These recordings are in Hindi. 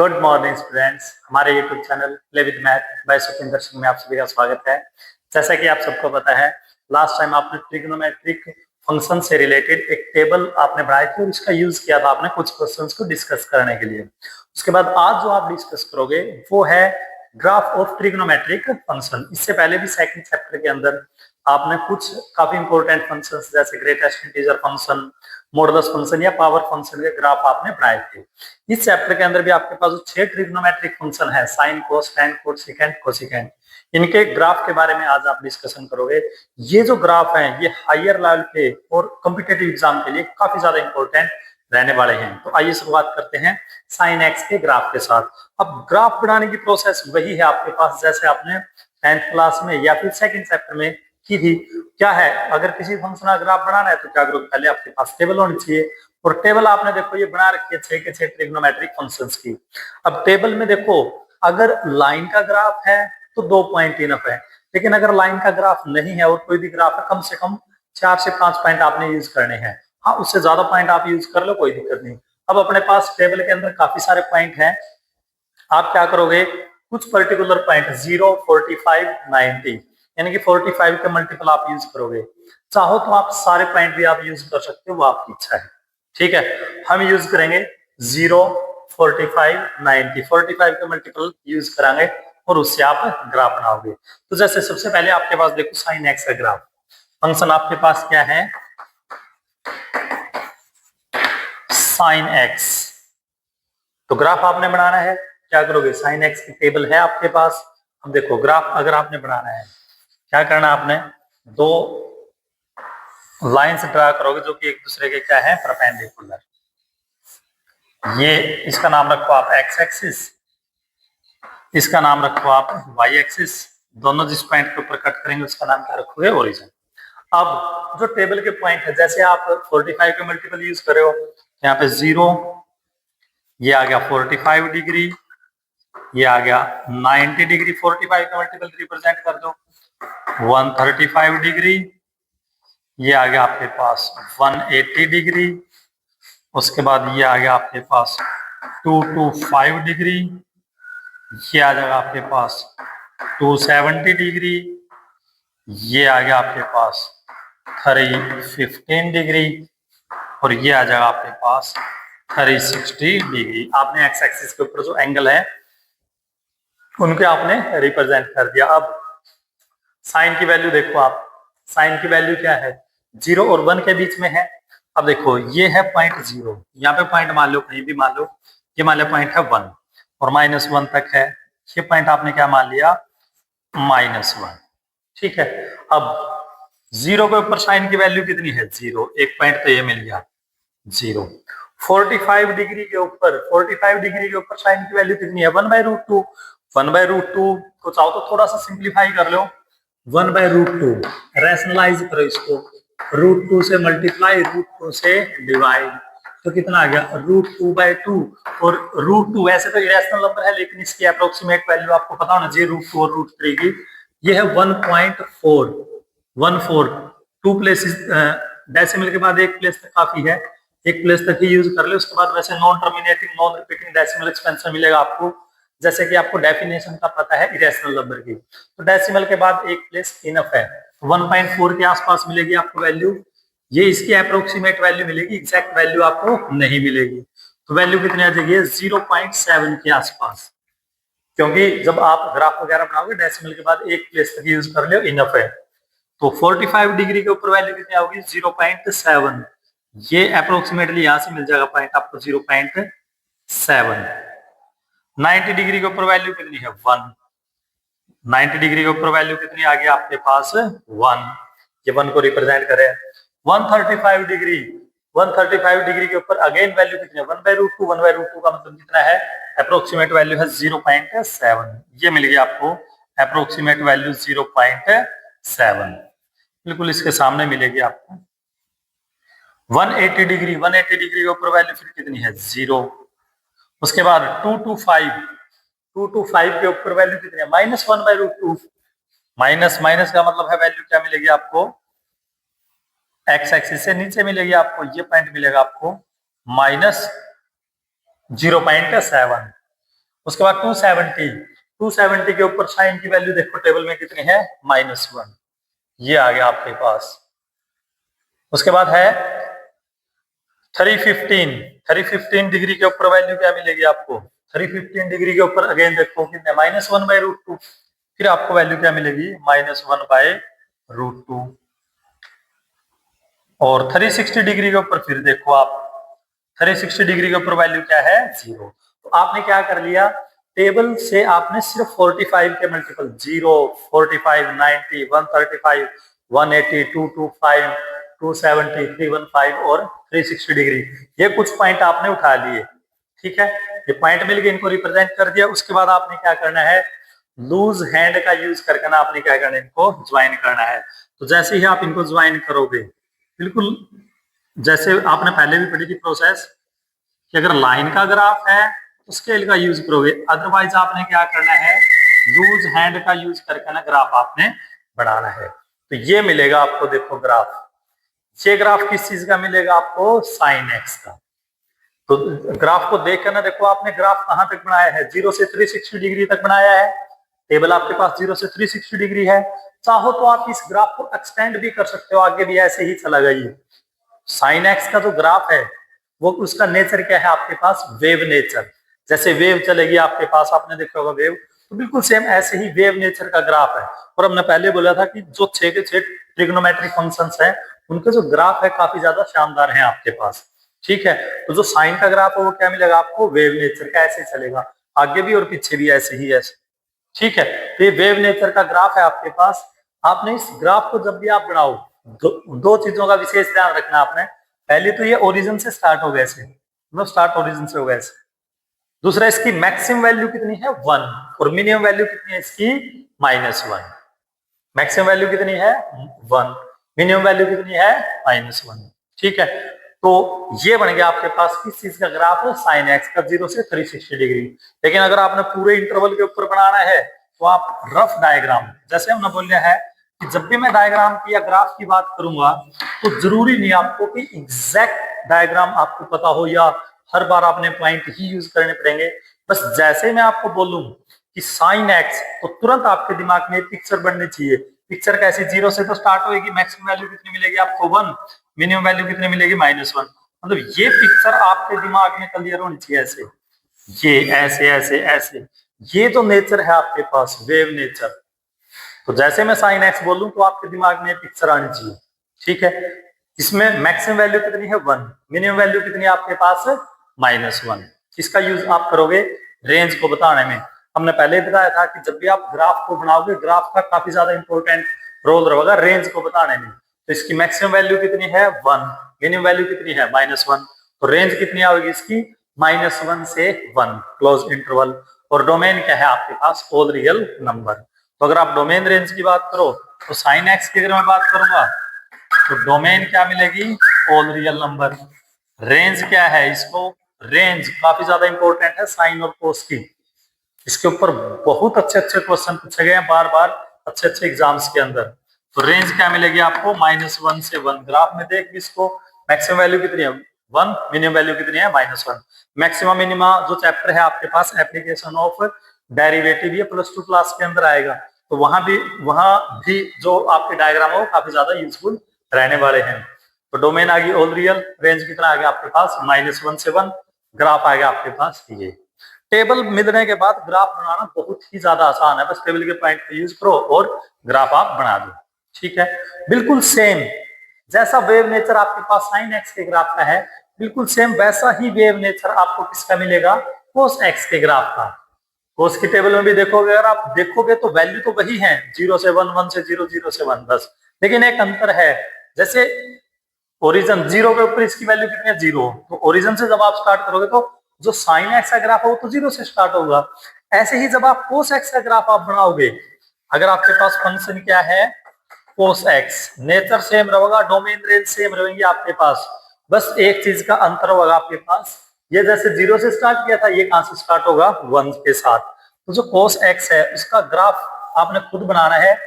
Good morning students. हमारे YouTube channel play with math by Sukhinder Singh में आप सभी का स्वागत है। जैसा कि आप सबको पता है, लास्ट टाइम आपने ट्रिग्नोमेट्रिक फंक्शन से रिलेटेड एक टेबल आपने बनाई थी और इसका यूज किया था आपने कुछ क्वेश्चंस को डिस्कस करने के लिए। उसके बाद आज जो आप डिस्कस करोगे वो है ग्राफ ऑफ ट्रिग्नोमेट्रिक फंक्शन। इससे पहले भी सेकंड चैप्टर के अंदर आपने कुछ काफी इंपॉर्टेंट फंक्शंस जैसे greatest integer function, modulus function या पावर फंक्शन के ग्राफ आपने बनाए थे। इस चैप्टर के अंदर भी आपके पास जो 6 ट्रिग्नोमेट्रिक फंक्शन है, साइन, कोस, टैन, कोट, सेकेंड, कोसेकेंड, इनके ग्राफ के बारे में आज आप डिस्कशन करोगे। ये जो ग्राफ हैं ये हायर लेवल पे और कॉम्पिटिटिव एग्जाम के लिए काफी ज्यादा इंपॉर्टेंट रहने वाले हैं। तो आइए शुरुआत करते हैं साइन एक्स के ग्राफ के साथ। अब ग्राफ बनाने की प्रोसेस वही है आपके पास जैसे आपने 10th क्लास में या फिर सेकंड चैप्टर में की थी। क्या है, अगर किसी फंक्शन का ग्राफ बनाना है तो क्या करोगे, पहले आपके पास टेबल होनी चाहिए और टेबल आपने देखो ये बना रखी है 6 के 6 ट्रिग्नोमेट्रिक फंक्शंस की। अब टेबल में देखो अगर लाइन का ग्राफ है तो 2 पॉइंट इनफ है, लेकिन अगर लाइन का ग्राफ नहीं है और कोई भी ग्राफ है, कम से कम 4 से 5 पॉइंट आपने यूज करने हैं। हाँ, उससे ज्यादा पॉइंट आप यूज कर लो, कोई दिक्कत नहीं। अब अपने पास टेबल के अंदर काफी सारे पॉइंट हैं। आप क्या करोगे, कुछ पर्टिकुलर पॉइंट 0, 45, 90 यानी कि 45 के मल्टीपल आप यूज करोगे। चाहो तो आप सारे पॉइंट भी आप यूज कर सकते हो, वो आपकी इच्छा है। ठीक है, हम यूज करेंगे 0, 45, 90, 45 के मल्टीपल यूज करांगे और उससे आप ग्राफ बनाओगे। तो जैसे सबसे पहले आपके पास देखो साइन एक्स का ग्राफ फंक्शन आपके पास क्या है, साइन एक्स। तो ग्राफ आपने बनाना है, क्या करोगे, साइन एक्स की टेबल है आपके पास। अब देखो ग्राफ अगर आपने बनाना है, क्या करना आपने, दो लाइंस ड्रा करोगे जो कि एक दूसरे के क्या है, परपेंडिकुलर। ये इसका नाम रखो आप एक्स एक्सिस, इसका नाम रखो आप वाई एक्सिस। दोनों जिस पॉइंट के ऊपर कट करेंगे उसका नाम क्या रखोगे, ओरिजिन। अब जो टेबल के पॉइंट है, जैसे आप 45 के मल्टीपल यूज कर रहे हो, यहाँ पे 0, ये आ गया 45 डिग्री, ये आ गया 90 डिग्री। 45 का मल्टीपल रिप्रेजेंट कर दो 135 डिग्री, ये आ गया आपके पास 180 डिग्री। उसके बाद ये आ गया आपके पास 225 डिग्री, ये आ जाएगा आपके पास 270 डिग्री, ये आ गया आपके पास 315 डिग्री और ये आ जाएगा आपके पास 360 डिग्री। आपने एक्स एक्सिस के ऊपर जो एंगल है उनके आपने रिप्रेजेंट कर दिया। अब साइन की वैल्यू देखो आप, साइन की वैल्यू क्या है, 0 और 1 के बीच में है। अब देखो ये है पॉइंट 0, यहाँ पे पॉइंट मान लो कहीं भी मान लो, ये मान लो पॉइंट है 1 और -1 तक है। ये पॉइंट आपने क्या मान लिया, -1। ठीक है, अब 0 के ऊपर साइन की वैल्यू कितनी है, 0, एक पॉइंट तो ये मिल गया 0। 45 डिग्री के ऊपर, 45 डिग्री के ऊपर साइन की वैल्यू कितनी है, 1/√2। 1/√2 को चाहो तो थोड़ा सा सिंप्लीफाई कर लो, 1/√2 रैशनलाइज करो इसको, √2 से मल्टीप्लाई, √2 से डिवाइड, तो कितना आ गया, √2/2। और √2 वैसे तो इरेशनल नंबर है, लेकिन इसकी अप्रोक्सीमेट वैल्यू आपको पता होना चाहिए √2 और √3 की। ये है 1.414। 2 प्लेसेस डेसिमल के बाद एक प्लेस तक काफी है, एक प्लेस तक ही यूज कर ले। उसके बाद वैसे non terminating non repeating decimal expansion मिलेगा आपको, जैसे कि आपको डेफिनेशन का पता है इरेशनल नंबर की। तो डेसिमल के बाद एक प्लेस इनफ है, 1.4 के आसपास मिलेगी आपको वैल्यू। ये इसकी अप्रोक्सीमेट वैल्यू मिलेगी, एग्जैक्ट वैल्यू आपको नहीं मिलेगी। तो वैल्यू कितनी आ जाएगी, 0.7 के आसपास, क्योंकि जब आप ग्राफ वगैरह बनाओगे डेसिमल के बाद एक प्लेस तक यूज कर लो, इनफ है। तो 45 डिग्री के ऊपर वैल्यू कितनी आओगी, 0.7। ये अप्रोक्सीमेटली यहां से मिल जाएगा पॉइंट आपको 0.7। 90 डिग्री के ऊपर वैल्यू कितनी है, 1। 90 डिग्री के ऊपर वैल्यू कितनी आ गई आपके पास, 1। ये 1 को रिप्रेजेंट करें। 135 डिग्री, 135 डिग्री के ऊपर अगेन वैल्यू कितनी है, 1/√2। 1/√2 का मतलब कितना है, अप्रोक्सीमेट वैल्यू है 0.7। ये मिल गया आपको अप्रोक्सीमेट वैल्यू 0.7, बिल्कुल इसके सामने मिलेगी आपको। 180 डिग्री, 180 डिग्री के ऊपर वैल्यू फिर कितनी है, 0। उसके बाद 225 के ऊपर वैल्यू कितनी है, -1/√2। माइनस का मतलब है वैल्यू क्या मिलेगी आपको, एक्स एक्सिस से नीचे मिलेगी आपको, ये पॉइंट मिलेगा आपको -0.7। उसके बाद 270 के ऊपर साइन की वैल्यू देखो टेबल में कितनी है, -1, ये आ गया आपके पास। उसके बाद है 315 डिग्री के ऊपर वैल्यू क्या मिलेगी आपको, 315 डिग्री के ऊपर अगेन देखो कितने, -1/√2, फिर आपको वैल्यू क्या मिलेगी, -1/√2। और 360 डिग्री के ऊपर फिर देखो आप, 360 डिग्री के ऊपर वैल्यू क्या है, 0। तो आपने क्या कर लिया, टेबल से आपने सिर्फ 45 के मल्टीपल 0, 45, 90, 135, 180, 225, 270, 315 और 360 डिग्री, ये कुछ पॉइंट आपने उठा लिए। ठीक है, ये पॉइंट मिल गए, इनको रिप्रेजेंट कर दिया। उसके बाद आपने क्या करना है, लूज हैंड का यूज करके ना आपने क्या करना है, इनको ज्वाइन करना है। तो जैसे ही आप इनको ज्वाइन करोगे, बिल्कुल जैसे आपने पहले भी पढ़ी थी प्रोसेस, कि अगर लाइन का ग्राफ है तो स्केल का यूज करोगे, अदरवाइज आपने क्या करना है, लूज हैंड का यूज करके ना ग्राफ आपने बढ़ाना है। तो ये मिलेगा आपको, देखो ग्राफ, ये ग्राफ किस चीज का मिलेगा आपको, साइन एक्स का। तो ग्राफ को देख कर ना देखो, आपने ग्राफ कहां तक बनाया है, 0 से 360 डिग्री तक बनाया है। टेबल आपके पास 0 से 360 डिग्री है। चाहो तो आप इस ग्राफ को एक्सटेंड भी कर सकते हो, आगे भी ऐसे ही चला गई। साइन एक्स का जो ग्राफ है वो, उसका नेचर क्या है आपके पास, वेव नेचर। जैसे वेव चलेगी आपके पास, आपने देखा होगा वेव, तो बिल्कुल सेम ऐसे ही वेव नेचर का ग्राफ है। और हमने पहले बोला था कि जो 6 के 6 ट्रिग्नोमेट्रिक फंक्शंस हैं, उनके जो ग्राफ है काफी ज्यादा शानदार है आपके पास। ठीक है, तो जो साइन का ग्राफ है वो क्या मिलेगा आपको, वेव नेचर का, ऐसे चलेगा आगे भी और पीछे भी ऐसे ही, ऐसे। ठीक है, तो ये वेव नेचर का ग्राफ है आपके पास। आपने इस ग्राफ को जब भी आप बनाओ, दो चीजों का विशेष ध्यान रखना आपने। पहले तो ये ओरिजिन से स्टार्ट हो गए ऐसे, मतलब स्टार्ट ओरिजिन से हो गए ऐसे। दूसरा, इसकी मैक्सिमम वैल्यू कितनी है, 1, और मिनिमम वैल्यू कितनी है इसकी, -1। मैक्सिमम वैल्यू कितनी है, 1, मिनिमम वैल्यू कितनी है, -1। ठीक है, तो ये बन गया आपके पास किस चीज का ग्राफ है, साइन एक्स का, 0 से 360 डिग्री। लेकिन अगर आपने पूरे इंटरवल के ऊपर बनाना है तो आप रफ डायग्राम, जैसे हमने बोल है कि जब भी मैं डायग्राम की या ग्राफ की बात करूंगा तो जरूरी नहीं आपको कि एग्जैक्ट डायग्राम आपको पता हो या हर बार आपने पॉइंट ही यूज करने पड़ेंगे। बस जैसे मैं आपको बोलूं कि साइन एक्स, तो तुरंत आपके दिमाग में पिक्चर बननी चाहिए। पिक्चर कैसे, 0 से तो स्टार्ट होगी, मैक्सिमम वैल्यू कितनी मिलेगी आपको, 1, मिनिमम वैल्यू कितनी मिलेगी, -1। मतलब ये पिक्चर आपके दिमाग में क्लियर होनी चाहिए, ऐसे, ये ऐसे ऐसे ऐसे। ये तो नेचर है आपके पास, वेव नेचर। तो जैसे मैं साइन एक्स बोलूं तो आपके दिमाग में पिक्चर आनी चाहिए। ठीक है, इसमें मैक्सिमम वैल्यू कितनी है, 1, मिनिमम वैल्यू कितनी है आपके पास, -1। इसका यूज आप करोगे रेंज को बताने में। हमने पहले बताया था कि जब भी आप ग्राफ को बनाओगे, ग्राफ का काफी ज्यादा इंपॉर्टेंट रोल रहेगा रेंज को बताने में। तो इसकी मैक्सिमम वैल्यू कितनी है, 1, मिनिमम वैल्यू कितनी है, -1। तो रेंज कितनी आएगी इसकी, -1 से 1, क्लोज इंटरवल। और डोमेन क्या है आपके पास, ऑल रियल नंबर। तो अगर आप डोमेन रेंज की बात करो तो साइन एक्स की अगर मैं बात करूंगा तो डोमेन क्या मिलेगी, ऑल रियल नंबर। रेंज क्या है, इसको रेंज काफी ज्यादा इंपॉर्टेंट है साइन और कोस की। इसके ऊपर बहुत अच्छे अच्छे क्वेश्चन पूछे गए हैं बार बार अच्छे अच्छे एग्जाम्स के अंदर। तो रेंज क्या मिलेगी आपको, -1 से 1। ग्राफ में देख इसको, मैक्सिमम वैल्यू कितनी है, 1, मिनिमम वैल्यू कितनी है, -1। मैक्सिमम मिनिमा जो चैप्टर है आपके पास एप्लीकेशन ऑफ डेरिवेटिव, ये +2 क्लास के अंदर आएगा। तो वहां भी जो आपके डायग्राम है वो काफी ज्यादा यूजफुल रहने वाले हैं। तो डोमेन आ गई ऑल रियल, रेंज कितना आ गया आपके पास, -1 से 1, ग्राफ आ गया आपके पास ये। टेबल मिलने के बाद ग्राफ बनाना बहुत ही ज्यादा आसान है, बस टेबल के पॉइंट को यूज करो और ग्राफ आप बना दो। ठीक है, बिल्कुल सेम जैसा वेव नेचर आपके पास साइन एक्स के ग्राफ का है, बिल्कुल सेम वैसा ही वेव नेचर आपको किसका मिलेगा, कोस एक्स के ग्राफ का। कोस की टेबल में भी देखोगे, अगर आप देखोगे तो वैल्यू तो वही है, 0 से 1, 1 से 0, 0 से 1, बस। लेकिन एक अंतर है, जैसे ओरिजन 0 के ऊपर इसकी वैल्यू कितनी है, 0। तो ओरिजन से जब आप स्टार्ट करोगे तो जो साइन एक्स का ग्राफ है वो तो 0 से स्टार्ट होगा। ऐसे ही जब आप कोस एक्स का ग्राफ आप बनाओगे, अगर आपके पास फंक्शन क्या है, कोस एक्स, नेचर सेम रहेगा, डोमेन रेंज सेम रहेंगी आपके पास। बस एक चीज का अंतर होगा आपके पास, ये जैसे 0 से स्टार्ट किया था, ये कहां से स्टार्ट होगा, 1 के साथ। तो जो कोस एक्स है उसका ग्राफ आपने खुद बनाना है।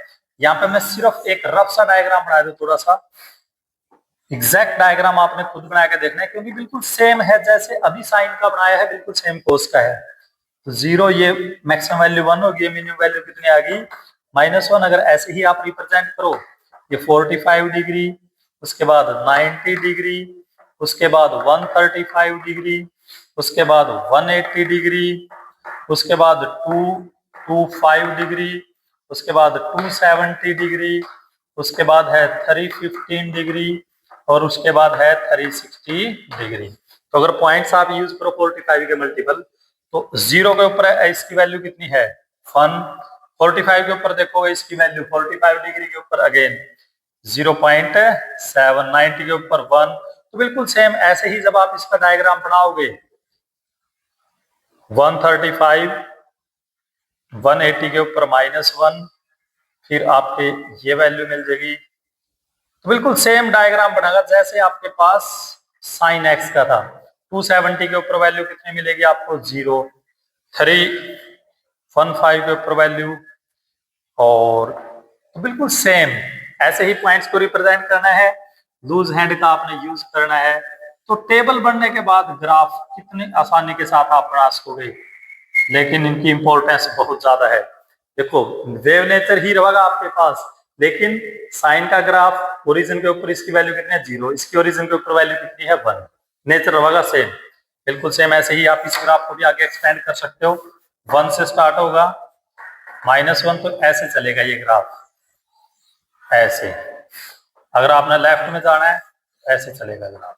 यहाँ पे मैं सिर्फ एक रफ सा डायग्राम बना दूं, थोड़ा सा एग्जैक्ट डायग्राम आपने खुद बना के देखना है, क्योंकि बिल्कुल सेम है, जैसे अभी साइन का बनाया है बिल्कुल सेम कोस का है। तो 0 ये मैक्सिमम वैल्यू 1 होगी, मिनिमम वैल्यू कितनी आ गई -1। अगर ऐसे ही आप रिप्रेजेंट करो, ये 45 डिग्री, उसके बाद 90 डिग्री, उसके बाद 135 डिग्री, उसके बाद 180 डिग्री, उसके बाद 225 डिग्री, उसके बाद 270 डिग्री, उसके बाद है 315 डिग्री, और उसके बाद है 360 डिग्री। तो अगर पॉइंट्स आप यूज करो 45 के मल्टीपल, तो 0 के ऊपर इसकी वैल्यू कितनी है 1, 45 के ऊपर देखोगे इसकी वैल्यू 45 डिग्री के ऊपर अगेन 0.7, 90 के ऊपर 1। तो बिल्कुल सेम ऐसे ही जब आप इसका डायग्राम बनाओगे 135, 180 के ऊपर -1, फिर आपके ये वैल्यू मिल जाएगी। तो बिल्कुल सेम डायग्राम बनेगा जैसे आपके पास साइन एक्स का था। 270 के ऊपर वैल्यू कितनी मिलेगी आपको 0, 315 के ऊपर वैल्यू, और तो बिल्कुल सेम ऐसे ही पॉइंट्स को रिप्रेजेंट करना है। लूज हैंड का आपने यूज करना है। तो टेबल बनने के बाद ग्राफ कितनी आसानी के साथ आप बना सकोगे, लेकिन इनकी इंपॉर्टेंस बहुत ज्यादा है। देखो वेव नेचर ही रहेगा आपके पास, लेकिन साइन का ग्राफ ओरिजिन के ऊपर इसकी वैल्यू कितनी है 0, इसकी ओरिजिन के ऊपर वैल्यू कितनी है 1। नेचर रहेगा सेम, बिल्कुल सेम। ऐसे ही आप इस ग्राफ को भी आगे एक्सपेंड कर सकते हो। 1 से स्टार्ट होगा, -1, तो ऐसे चलेगा ये ग्राफ, ऐसे। अगर आपने लेफ्ट में जाना है ऐसे चलेगा ग्राफ।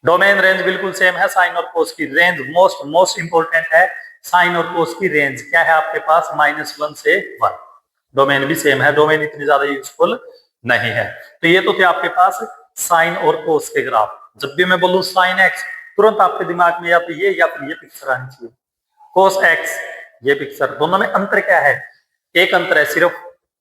डोमेन रेंज बिल्कुल सेम है। साइन और कोस की रेंज मोस्ट इंपोर्टेंट है। साइन और कोस की रेंज क्या है आपके पास -1 से 1। डोमेन भी सेम है, डोमेन इतनी ज्यादा यूजफुल नहीं है। तो ये तो थे आपके पास साइन और कोस के ग्राफ। जब भी मैं बोलूं साइन एक्स, तुरंत आपके दिमाग में या तो ये या फिर ये पिक्चर आनी चाहिए। कोस एक्स ये पिक्चर, दोनों में अंतर क्या है? एक अंतर है सिर्फ,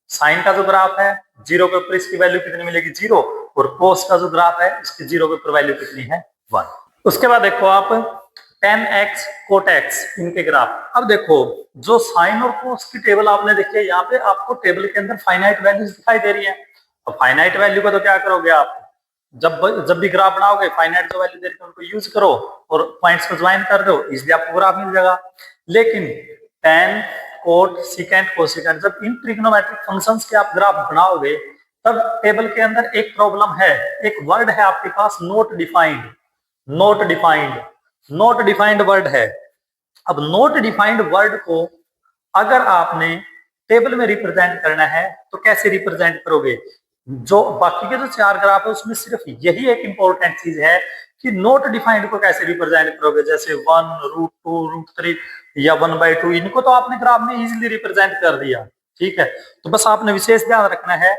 साइन का जो ग्राफ है 0 के ऊपर इसकी वैल्यू कितनी मिलेगी 0, और कोस का जो ग्राफ है इसकी 0 के ऊपर वैल्यू कितनी है 1। उसके बाद देखो आप tan x cot x इनके ग्राफ। अब देखो जो साइन और कोस की टेबल आपने देखी है, यहाँ पे आपको टेबल के अंदर फाइनाइट वैल्यूज दिखाई दे रही है। अब फाइनाइट वैल्यू का तो क्या करोगे आप, जब भी ग्राफ बनाओगे फाइनाइट जो वैल्यू दे रही है उनको यूज करो और पॉइंट्स को ज्वाइन कर दो, इसलिए आपको ग्राफ मिल जाएगा। लेकिन tan कोट सिकेंट कोसिकेंट, जब इन ट्रिग्नोमेट्रिक फंक्शंस के आप ग्राफ बनाओगे तब टेबल के अंदर एक प्रॉब्लम है। एक वर्ड है आपके पास not defined. Not defined, not defined word है। अब नोट डिफाइंड वर्ड को अगर आपने टेबल में रिप्रेजेंट करना है तो कैसे रिप्रेजेंट करोगे? जो बाकी के जो 4 ग्राफ है उसमें सिर्फ यही एक इंपॉर्टेंट चीज है कि नोट डिफाइंड को कैसे रिप्रेजेंट करोगे। जैसे 1, √2, √3 या 1/2, इनको तो आपने ग्राफ में इजीली रिप्रेजेंट कर दिया, ठीक है। तो बस आपने विशेष ध्यान रखना है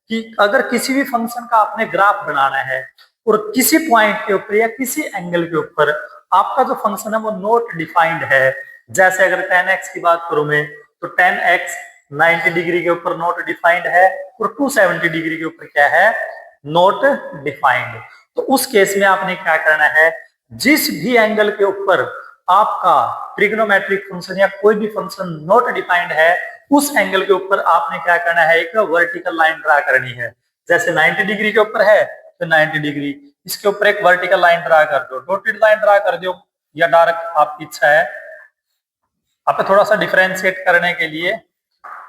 कि अगर किसी भी फंक्शन का आपने ग्राफ बनाना है और किसी पॉइंट के ऊपर या किसी एंगल के ऊपर आपका जो फंक्शन है वो नोट डिफाइंड है। जैसे अगर tan x की बात करूं मैं, तो tan x 90 डिग्री के ऊपर नोट डिफाइंड है और 270 डिग्री के ऊपर क्या है, नोट डिफाइंड। तो उस केस में आपने क्या करना है, जिस भी एंगल के ऊपर आपका ट्रिग्नोमेट्रिक फंक्शन या कोई भी फंक्शन नोट डिफाइंड है, उस एंगल के ऊपर आपने क्या करना है, एक वर्टिकल लाइन ड्रा करनी है। जैसे 90 डिग्री के ऊपर है तो 90 डिग्री, इसके ऊपर एक वर्टिकल लाइन ड्रा कर दो, डॉटेड लाइन ड्रा कर दो, या डार्क आपकी इच्छा है। आप थोड़ा सा डिफरेंशिएट करने के लिए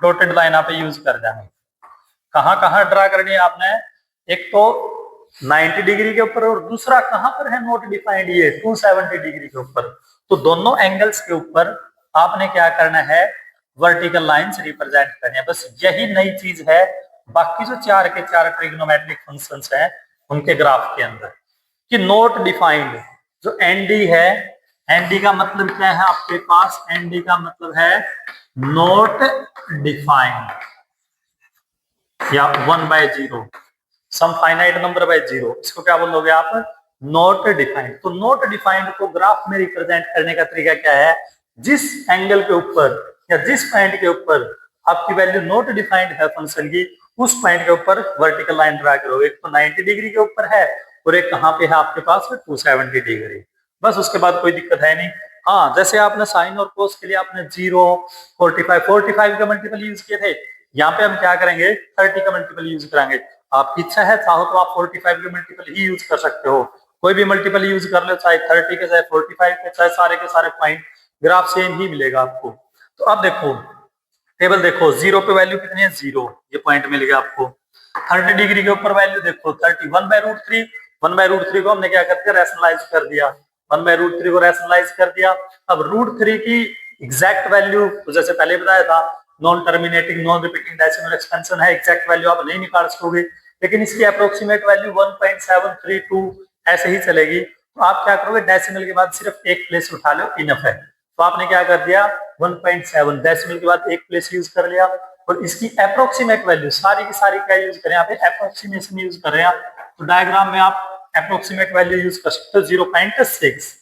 डॉटेड लाइन आप यूज कर जाए। कहां कहां ड्रा करनी है आपने, एक तो 90 डिग्री के ऊपर और दूसरा कहां पर है नोट डिफाइंड, ये 270 डिग्री के ऊपर। तो दोनों एंगल्स के ऊपर आपने क्या करना है, वर्टिकल लाइंस रिप्रेजेंट करनी है। बस यही नई चीज है, बाकी जो 4 के 4 ट्रिग्नोमेट्रिक फंक्शंस हैं उनके ग्राफ के अंदर कि नोट डिफाइंड। जो एनडी है, एनडी का मतलब क्या है आपके पास, एनडी का मतलब है नोट डिफाइंड या 1/0, सम फाइनाइट नंबर बाय 0, इसको क्या बोलोगे आप, नोट डिफाइंड। तो नोट डिफाइंड को ग्राफ में रिप्रेजेंट करने का तरीका क्या है, जिस एंगल के ऊपर या जिस पॉइंट के ऊपर आपकी वैल्यू नोट डिफाइंड है फंक्शन की, उस पॉइंट के ऊपर वर्टिकल लाइन ड्रा करोगे। एक तो 90 डिग्री के ऊपर है और एक कहां पे है आपके पास 270 डिग्री। बस उसके बाद कोई दिक्कत है नहीं। हाँ, जैसे आपने साइन और कोस के लिए आपने 0, 45 का मल्टीपल यूज किए थे, यहाँ पे हम क्या करेंगे 30 का मल्टीपल यूज करेंगे। आपकी इच्छा है, चाहो तो आप 45 के मल्टीपल ही यूज कर सकते हो, कोई भी मल्टीपल यूज कर लो, चाहे 30 के, चाहे 45 के, चाहे सारे के सारे पॉइंट ग्राफ सेम ही मिलेगा आपको। तो अब देखो टेबल देखो, 0 पे वैल्यू कितनी है, 0, ये पॉइंट मिल गया आपको। 30 डिग्री के ऊपर वैल्यू देखो 31/√3, 1/√3 को हमने क्या कर दिया, रैशनलाइज कर दिया, 1/√3 को रैशनलाइज कर दिया। अब √3 की एग्जैक्ट वैल्यू तो जैसे पहले बताया था, non terminating non repeating decimal expansion है, एग्जैक्ट वैल्यू आप नहीं निकाल सकोगे, लेकिन इसकी अप्रोक्सीमेट वैल्यू 1.732 ऐसे ही चलेगी। तो आप क्या करोगे, डेसिमल के बाद सिर्फ एक प्लेस उठा लो, इनफ है। तो आपने क्या कर दिया, 1.7 डेसिमल के बाद एक प्लेस यूज कर लिया, और इसकी अप्रोक्सीमेट वैल्यू सारी की सारी क्या यूज करें, यहाँ पे अप्रोक्सीमेशन यूज कर रहे हैं। तो डायग्राम में आप अप्रोक्सीमेट वैल्यू यूज कर सकते हो 0.6।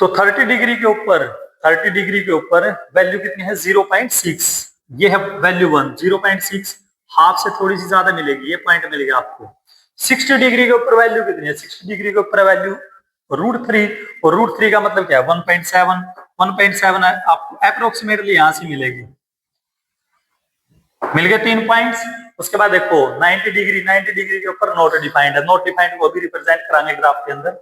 तो 30 डिग्री के ऊपर, 30 डिग्री के ऊपर वैल्यू कितनी है, 0.6, ये है वैल्यू 1, 0.6 हाफ से थोड़ी सी ज्यादा मिलेगी, ये पॉइंट मिलेगा आपको। 60 डिग्री के ऊपर वैल्यू कितनी है, 60 डिग्री के ऊपर वैल्यू √3, और √3 का मतलब क्या है, 1.7, 1.7 आपको अप्रोक्सीमेटली यहां से मिलेगी। मिल गए 3 पॉइंट्स। उसके बाद देखो 90 डिग्री, 90 डिग्री के ऊपर नॉट डिफाइंड है, नॉट डिफाइंड को भी रिप्रेजेंट कराएंगे ग्राफ के अंदर।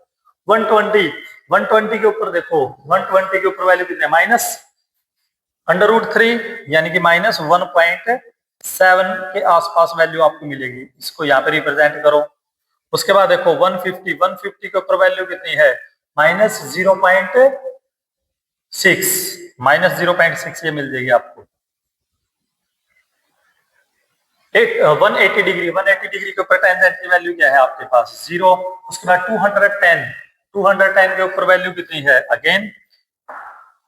120, 120 के ऊपर देखो, 120 के ऊपर वैल्यू कितने, -√3 यानी कि -1.7 के आसपास वैल्यू आपको मिलेगी, इसको यहाँ पे रिप्रेजेंट करो। उसके बाद देखो 150, 150 के ऊपर वैल्यू कितनी है, -0.6, -0.6 ये मिल जाएगी आपको। 180 डिग्री, 180 डिग्री के ऊपर टेंजेंट की वैल्यू क्या है आपके पास, 0। उसके बाद 210, 210 के ऊपर वैल्यू कितनी है, अगेन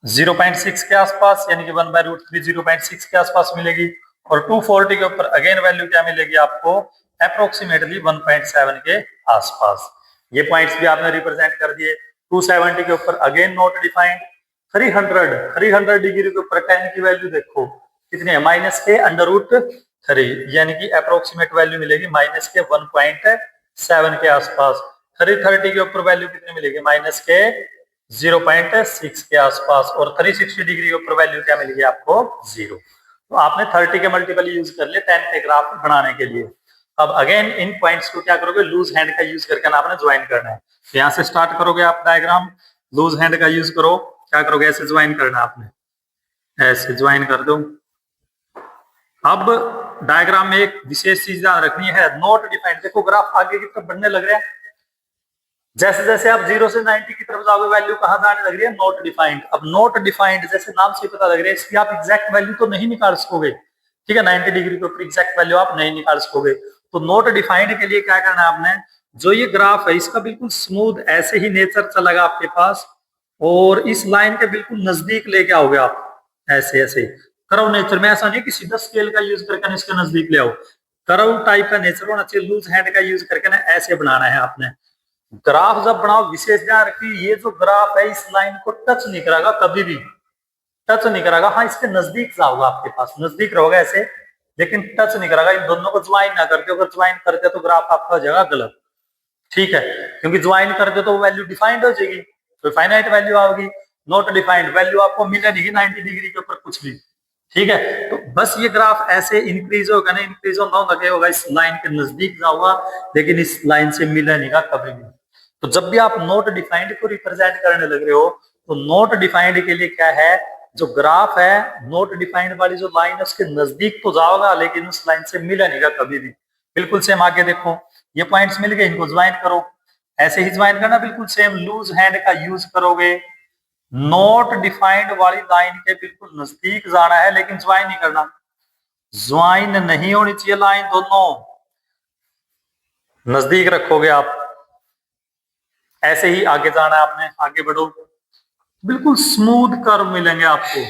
0.6 के आसपास, यानी कि 1/√3 0.6 के आसपास मिलेगी। और 240 के ऊपर अगेन वैल्यू क्या मिलेगी आपको, अप्रोक्सीमेटली 1.7 के आसपास। ये पॉइंट्स भी आपने रिप्रेजेंट कर दिए। 270 के ऊपर अगेन नॉट डिफाइंड। 300 डिग्री के ऊपर 10 की वैल्यू देखो कितनी है, -(√3), यानी कि अप्रोक्सीमेट वैल्यू मिलेगी -(1.7 के आसपास। 330 के ऊपर वैल्यू कितनी मिलेगी, -(0.6 के आसपास। और 360 डिग्री के ऊपर वैल्यू क्या मिलेगी आपको, 0। तो आपने 30 के मल्टीपल यूज कर लिए 10 के ग्राफ बनाने के लिए। अब अगेन इन पॉइंट्स को क्या करोगे, लूज हैंड का यूज करके आपने ज्वाइन करना है। तो यहाँ से स्टार्ट करोगे आप डायग्राम, लूज हैंड का यूज करो, क्या करोगे, ऐसे ज्वाइन करना आपने, ऐसे ज्वाइन कर दो। अब डायग्राम में एक विशेष चीज ध्यान रखनी है, नॉट डिफाइंड। देखो ग्राफ आगे की तरफ बढ़ने लग रहा है, जैसे जैसे आप 0 से 90 की तरफ जाओगे वैल्यू कहां जाने लग रही है, नॉट डिफाइंड। अब नॉट डिफाइंड जैसे नाम से पता लग रहा है, इसकी आप एग्जैक्ट वैल्यू तो नहीं निकाल सकोगे, ठीक है, 90 डिग्री के ऊपर एग्जैक्ट वैल्यू आप नहीं निकाल सकोगे। तो नॉट डिफाइंड के लिए क्या करना है आपने, जो ये ग्राफ है इसका बिल्कुल स्मूथ ऐसे ही नेचर चलेगा आपके पास, और इस लाइन के बिल्कुल नजदीक लेके आओगे आप, ऐसे ऐसे कर्व नेचर में। ऐसा नहीं कि सीधा स्केल का यूज करके इसके नजदीक ले आओ, कर्व टाइप का नेचर होना चाहिए, लूज हैंड का यूज करके ना ऐसे बनाना है आपने। ग्राफ जब बनाओ विशेष ध्यान रखिए, ये जो ग्राफ है इस लाइन को टच नहीं करेगा, कभी भी टच नहीं करेगा। हाँ इसके नजदीक जाओगा, आपके पास नजदीक रहोगा ऐसे, लेकिन टच नहीं करेगा। इन दोनों को ज्वाइन ना करके, अगर ज्वाइन करते तो ग्राफ आपका हो जाएगा गलत, ठीक है, क्योंकि ज्वाइन करते तो वैल्यू डिफाइंड हो जाएगी, तो फाइनाइट वैल्यू आओगी। नॉट डिफाइंड वैल्यू आपको मिले नहीं 90 डिग्री के ऊपर कुछ भी, ठीक है। तो बस ये ग्राफ ऐसे इंक्रीज होगा ना, इंक्रीज होगा इस लाइन के नजदीक जाऊंगा, लेकिन इस लाइन से मिला नहीं कभी भी। तो जब भी आप नॉट डिफाइंड को रिप्रेजेंट करने लग रहे हो, तो नॉट डिफाइंड के लिए क्या है, जो ग्राफ है नॉट डिफाइंड वाली जो लाइन है उसके नजदीक तो जाओगा, लेकिन उस लाइन से मिला नहीं कभी भी। बिल्कुल सेम आगे देखो, ये पॉइंट्स मिल गए, इनको ज्वाइन करो, ऐसे ही ज्वाइन करना, बिल्कुल सेम लूज हैंड का यूज करोगे। नॉट डिफाइंड वाली लाइन के बिल्कुल नजदीक जाना है, लेकिन ज्वाइन नहीं करना, ज्वाइन नहीं होनी चाहिए लाइन, दोनों नजदीक रखोगे आप, ऐसे ही आगे जाना है आपने, आगे बढ़ो, बिल्कुल स्मूथ कर्व मिलेंगे आपको,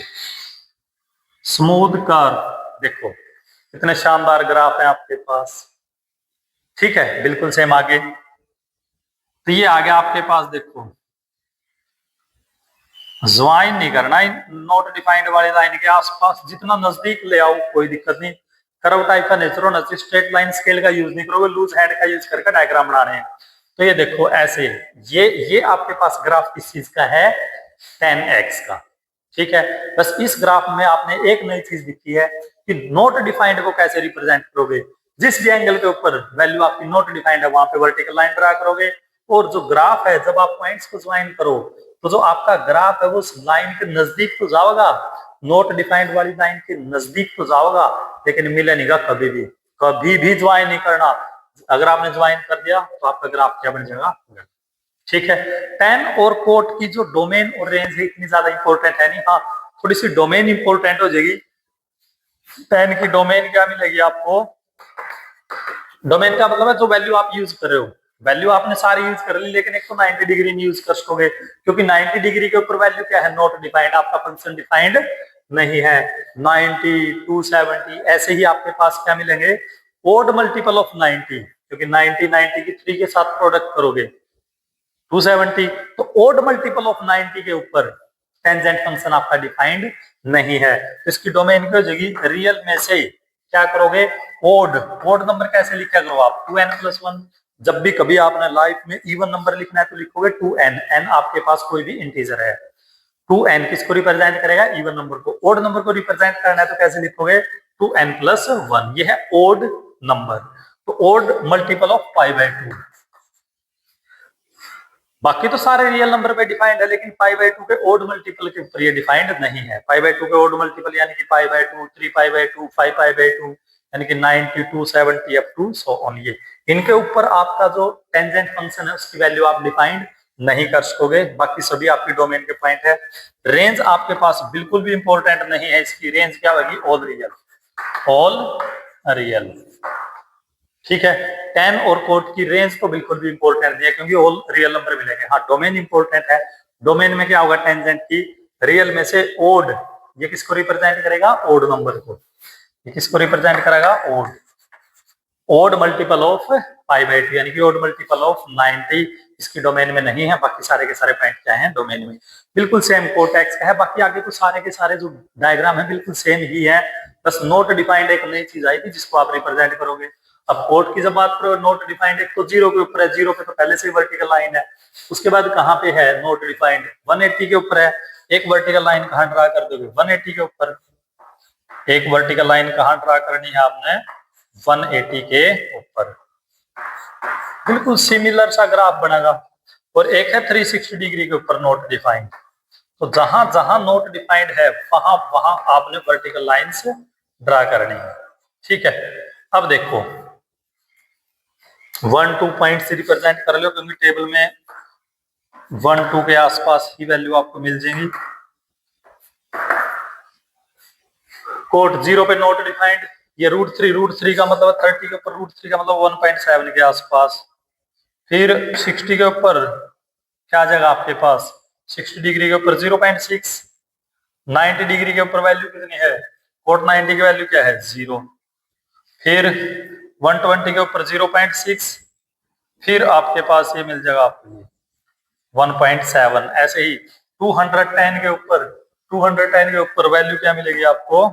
स्मूथ कर्व। देखो कितने शानदार ग्राफ है आपके पास, ठीक है, बिल्कुल सेम आगे। तो ये आगे आपके पास देखो, ज्वाइन नहीं करना, नॉट डिफाइंड वाली लाइन के आसपास जितना नजदीक ले आओ कोई दिक्कत नहीं। कर्व टाइप का नेचर होना चाहिए, स्ट्रेट लाइन स्केल का यूज नहीं करोगे, लूज हैंड का यूज करके डायग्राम बना रहे हैं। तो ये देखो ऐसे, ये आपके पास ग्राफ किस चीज का है, 10x का, ठीक है। बस इस ग्राफ में आपने एक नई चीज दिखी है कि नॉट डिफाइंड को कैसे रिप्रेजेंट करोगे। जिस भी एंगल के ऊपर वैल्यू आपकी नॉट डिफाइंड है वहां पे वर्टिकल लाइन ड्रा करोगे, और जो ग्राफ है जब आप पॉइंट्स को ज्वाइन करो तो जो आपका ग्राफ है वो उस लाइन के नजदीक तो जाओगा, नोट डिफाइंड वाली लाइन के नजदीक तो जाओगा, लेकिन मिलेगा कभी भी ज्वाइन नहीं करना। अगर आपने ज्वाइन कर दिया तो आपका ग्राफ क्या बन जाएगा, ठीक है। टेन और कोट की जो डोमेन और रेंज है इतनी ज्यादा इंपॉर्टेंट है नहीं, हाँ थोड़ी सी डोमेन इंपॉर्टेंट हो जाएगी। टेन की डोमेन क्या मिलेगी आपको, डोमेन का मतलब है जो वैल्यू आप यूज कर रहे हो, वैल्यू आपने सारी यूज कर ली, लेकिन एक तो 90 डिग्री नहीं यूज कर सकोगे, क्योंकि 90 डिग्री के ऊपर वैल्यू क्या है, नॉट डिफाइंड, आपका फंक्शन डिफाइंड नहीं है। 90, 270 ऐसे ही आपके पास क्या मिलेंगे, ओड मल्टीपल ऑफ 90, क्योंकि 90 की 3 के साथ प्रोडक्ट करोगे 270, तो ओड मल्टीपल ऑफ 90 के ऊपर टेंजेंट फंक्शन आपका डिफाइंड नहीं है। तो इसकी डोमेन क्या हो जाएगी, रियल में से क्या करोगे, ओड नंबर कैसे लिखा करो आप, 2n+1। जब भी कभी आपने लाइफ में इवन नंबर लिखना है तो लिखोगे 2n, n आपके पास कोई भी इंटीजर है। 2n किसको रिप्रेजेंट करेगा, इवन नंबर को। ओड नंबर को रिप्रेजेंट करना है तो कैसे लिखोगे, 2n+1, ये है ओड नंबर। तो ओड मल्टीपल ऑफ π/2। बाकी तो सारे रियल नंबर पे डिफाइंड है, लेकिन π/2 के ओड मल्टीपल के ऊपर ये डिफाइंड नहीं है। π/2 के ओड मल्टीपल यानी कि π/2, 3π/2, 5π/2, यानी कि 90, 270 अप टू सो ऑन, ये इनके ऊपर आपका जो टेंजेंट फंक्शन है उसकी वैल्यू आप डिफाइंड नहीं कर सकोगे। बाकी सभी आपकी डोमेन के पॉइंट है। रेंज आपके पास बिल्कुल भी इंपॉर्टेंट नहीं है, इसकी रेंज क्या होगी, ऑल रियल, ठीक है। 10 और कोट की रेंज तो बिल्कुल भी इंपॉर्टेंट नहीं है, क्योंकि ऑल रियल नंबर मिलेंगे। हाँ डोमेन इंपॉर्टेंट है, डोमेन में क्या होगा, टेंजेंट की रियल में से ओड, ये किसको रिप्रेजेंट करेगा, ओड नंबर को। ये किसको रिप्रेजेंट करेगा, ओड मल्टीपल ऑफ π/2, यानी कि ओड मल्टीपल ऑफ 90 इसकी डोमेन में नहीं है। बाकी सारे के सारे पॉइंट क्या हैं, डोमेन में बिल्कुल सेम कोटेक्स का है। बाकी आगे तो सारे के सारे जो डायग्राम है बिल्कुल सेम ही है, बस नोट डिफाइंड एक नई चीज आई थी जिसको आप रिप्रेजेंट करोगे। अब कोट की जब बात करो, नोट डिफाइंड एक तो 0 के ऊपर है, 0 पे तो पहले से ही वर्टिकल लाइन है। उसके बाद कहाँ पे है नोट डिफाइंड, 180 के ऊपर है। एक वर्टिकल लाइन कहाँ ड्रा कर दोगे, 180 के ऊपर। एक वर्टिकल लाइन कहाँ ड्रा करनी है आपने, 180 के ऊपर। बिल्कुल सिमिलर सा ग्राफ बनेगा। और एक है 360 डिग्री के ऊपर नोट डिफाइंड। तो जहां जहां नोट डिफाइंड है वहां वहां आपने वर्टिकल लाइंस ड्रा करनी है, ठीक है। अब देखो 1-2 पॉइंट से रिप्रेजेंट कर लो, क्योंकि टेबल में 1-2 के आसपास ही वैल्यू आपको मिल जाएंगी। कोट 0 पे नोट डिफाइंड, ये √3 का मतलब 30 के ऊपर √3 का मतलब 1.7 के आसपास। फिर 60 के ऊपर क्या आ जाएगा आपके पास, 60 डिग्री के ऊपर 0.6। 90 डिग्री के ऊपर वैल्यू कितनी है, कोट 90 की वैल्यू क्या है, 0। फिर 120 के ऊपर 0.6, फिर आपके पास ये मिल जाएगा आपको 1.7। ऐसे ही 210 के ऊपर वैल्यू क्या मिलेगी आपको,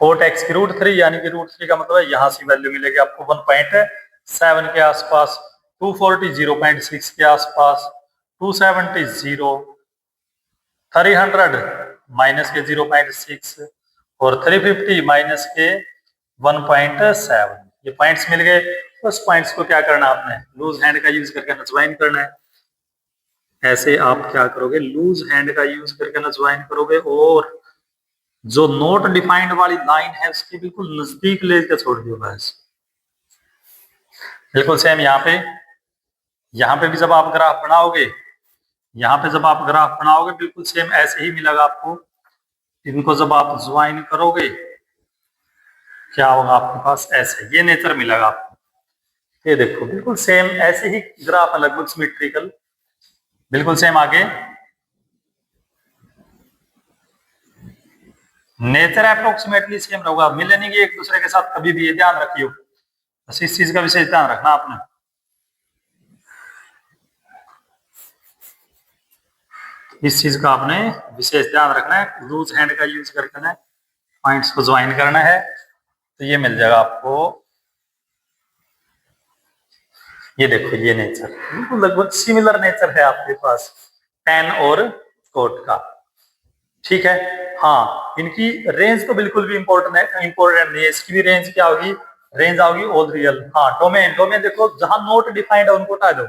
कोट x की √3, यानी कि √3 का मतलब है यहां से वैल्यू मिलेगी आपको 1.7 के आसपास। 240 0.6 के आसपास, 270 0, 300 माइनस के 0.6 और 350 माइनस के 1.7। ये पॉइंट्स मिल गए। बस पॉइंट्स को क्या करना आपने, लूज हैंड का यूज करके नजवाइन करना है। ऐसे आप क्या करोगे, लूज हैंड का यूज करके नजवाइन करोगे, और जो नोट डिफाइंड वाली लाइन है उसके बिल्कुल नजदीक लेकर छोड़ दियो बस। बिल्कुल सेम यहाँ पे भी जब आप ग्राफ बनाओगे, बिल्कुल सेम ऐसे ही मिलेगा आपको। इनको जब आप ज्वाइन करोगे क्या होगा आपके पास, ऐसे ये नेचर मिलेगा आपको। ये देखो बिल्कुल सेम ऐसे ही ग्राफ है, लगभग सिमेट्रिकल, बिल्कुल सेम। आगे नेचर अप्रोक्सीमेटली सेम रहेगा, मिले नहीं एक दूसरे के साथ कभी भी, ये ध्यान रखियो। बस इस चीज का विशेष ध्यान रखना आपने। इस चीज का आपने विशेष ध्यान रखना है, लूज हैंड का यूज करके पॉइंट्स को ज्वाइन करना है, तो ये मिल जाएगा आपको। ये देखो ये नेचर बिल्कुल लगभग सिमिलर नेचर है आपके पास 10 और कोट का, ठीक है। हाँ इनकी रेंज तो बिल्कुल भी इंपॉर्टेंट नहीं है। इसकी भी रेंज क्या होगी, रेंज आओगी ऑल रियल। हाँ डोमेन देखो, जहां नोट डिफाइंड है उनको हटा दो,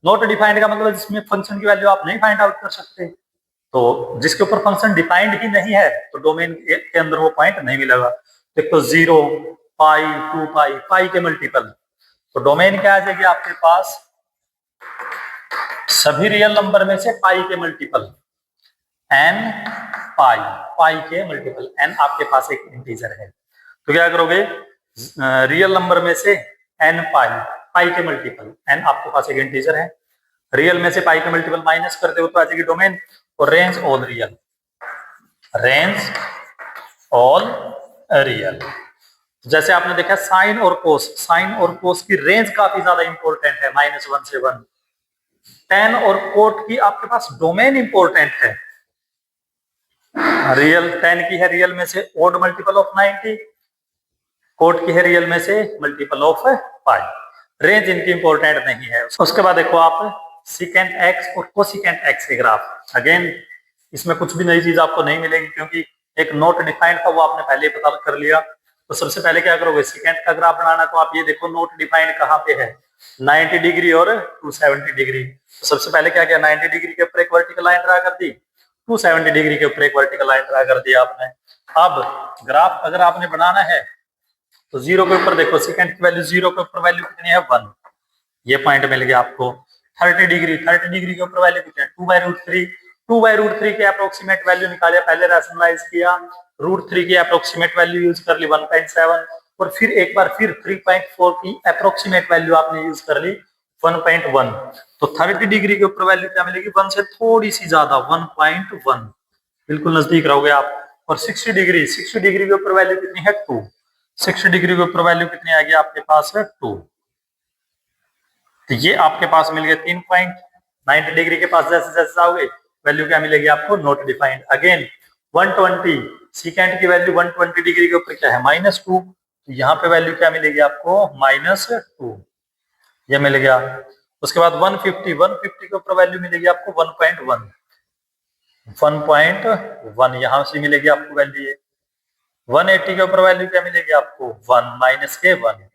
नॉट डिफाइंड का मतलब जिसमें फंक्शन की वैल्यू आप नहीं फाइंड आउट कर सकते, तो जिसके ऊपर फंक्शन डिफाइंड ही नहीं है तो डोमेन के अंदर वो पॉइंट नहीं मिलेगा। देखो 0, पाई, 2 पाई, पाई के मल्टीपल, तो डोमेन क्या आ जाएगी आपके पास, सभी रियल नंबर में से पाई के मल्टीपल, एन पाई, पाई के मल्टीपल, एन आपके पास एक इंटीजर है, तो क्या करोगे, रियल नंबर में से एन पाई, पाई के मल्टीपल, एन आपके पास एक इंटीजर है, रियल में से पाई के मल्टीपल माइनस करते हो तो आ जाएगी डोमेन, और range all real, range all real. जैसे आपने देखा साइन और कोस, साइन और कोस की रेंज काफी ज्यादा इंपॉर्टेंट है, -1 से 1। टेन और कोट की आपके पास डोमेन इंपॉर्टेंट है, रियल 10 की है रियल में से ओड मल्टीपल ऑफ 90, कोट की है रियल में से मल्टीपल ऑफ पाई, रेंज इनकी इंपॉर्टेंट नहीं है। उसके बाद देखो आप सीकेंट एक्स और कोसिकेंट एक्स के ग्राफ, अगेन इसमें कुछ भी नई चीज आपको नहीं मिलेगी क्योंकि एक नोट डिफाइंड था वो आपने पहले पता कर लिया। तो सबसे पहले क्या करोगे, सीकेंट का ग्राफ बनाना, तो आप ये देखो नोट डिफाइंड कहाँ पे है, 90 डिग्री और 270 डिग्री। तो सबसे पहले क्या किया, 90 डिग्री के ऊपर एक वर्टिकल लाइन ड्रा कर दी, 270 डिग्री के ऊपर एक वर्टिकल लाइन ड्रा कर दिया आपने। अब ग्राफ अगर आपने बनाना है तो 0 के ऊपर देखो, सेकंड की वैल्यू 0 के ऊपर वैल्यू कितनी है, 1, ये पॉइंट मिल गया आपको। 30 डिग्री, 30 डिग्री के ऊपर वैल्यू कितनी है, 2/√3, 2/√3 के अप्रोक्सीमेट वैल्यू निकाले, पहले रैशनलाइज किया, √3 की अप्रोक्सीमेट वैल्यू यूज कर ली 1.7, और फिर एक बार फिर 3.4 की अप्रोक्सीमेट वैल्यू आपने यूज कर ली 1.1। तो 30 डिग्री के ऊपर वैल्यू क्या मिलेगी, 1 से थोड़ी सी ज्यादा, 1.1, बिल्कुल नजदीक रहोगे आप। और 60 डिग्री, 60 डिग्री के ऊपर वैल्यू कितनी है, 2, 60 डिग्री के ऊपर वैल्यू कितनी आ गई आपके पास है, 2। तो ये आपके पास मिल गए 3 पॉइंट। 90 डिग्री के पास जैसे जैसे जाओगे वैल्यू क्या मिलेगी आपको, नॉट डिफाइंड। अगेन 120, सीकेंड की वैल्यू 120 डिग्री के ऊपर क्या है, -2, तो यहाँ पे वैल्यू क्या मिलेगी आपको, -2, ये मिल गया। उसके बाद 150, 150 के ऊपर वैल्यू मिलेगी आपको 1.1, 1.1 यहाँ से मिलेगी आपको वैल्यू ये। 180 के ऊपर वैल्यू क्या मिलेगी आपको, 1 - 1।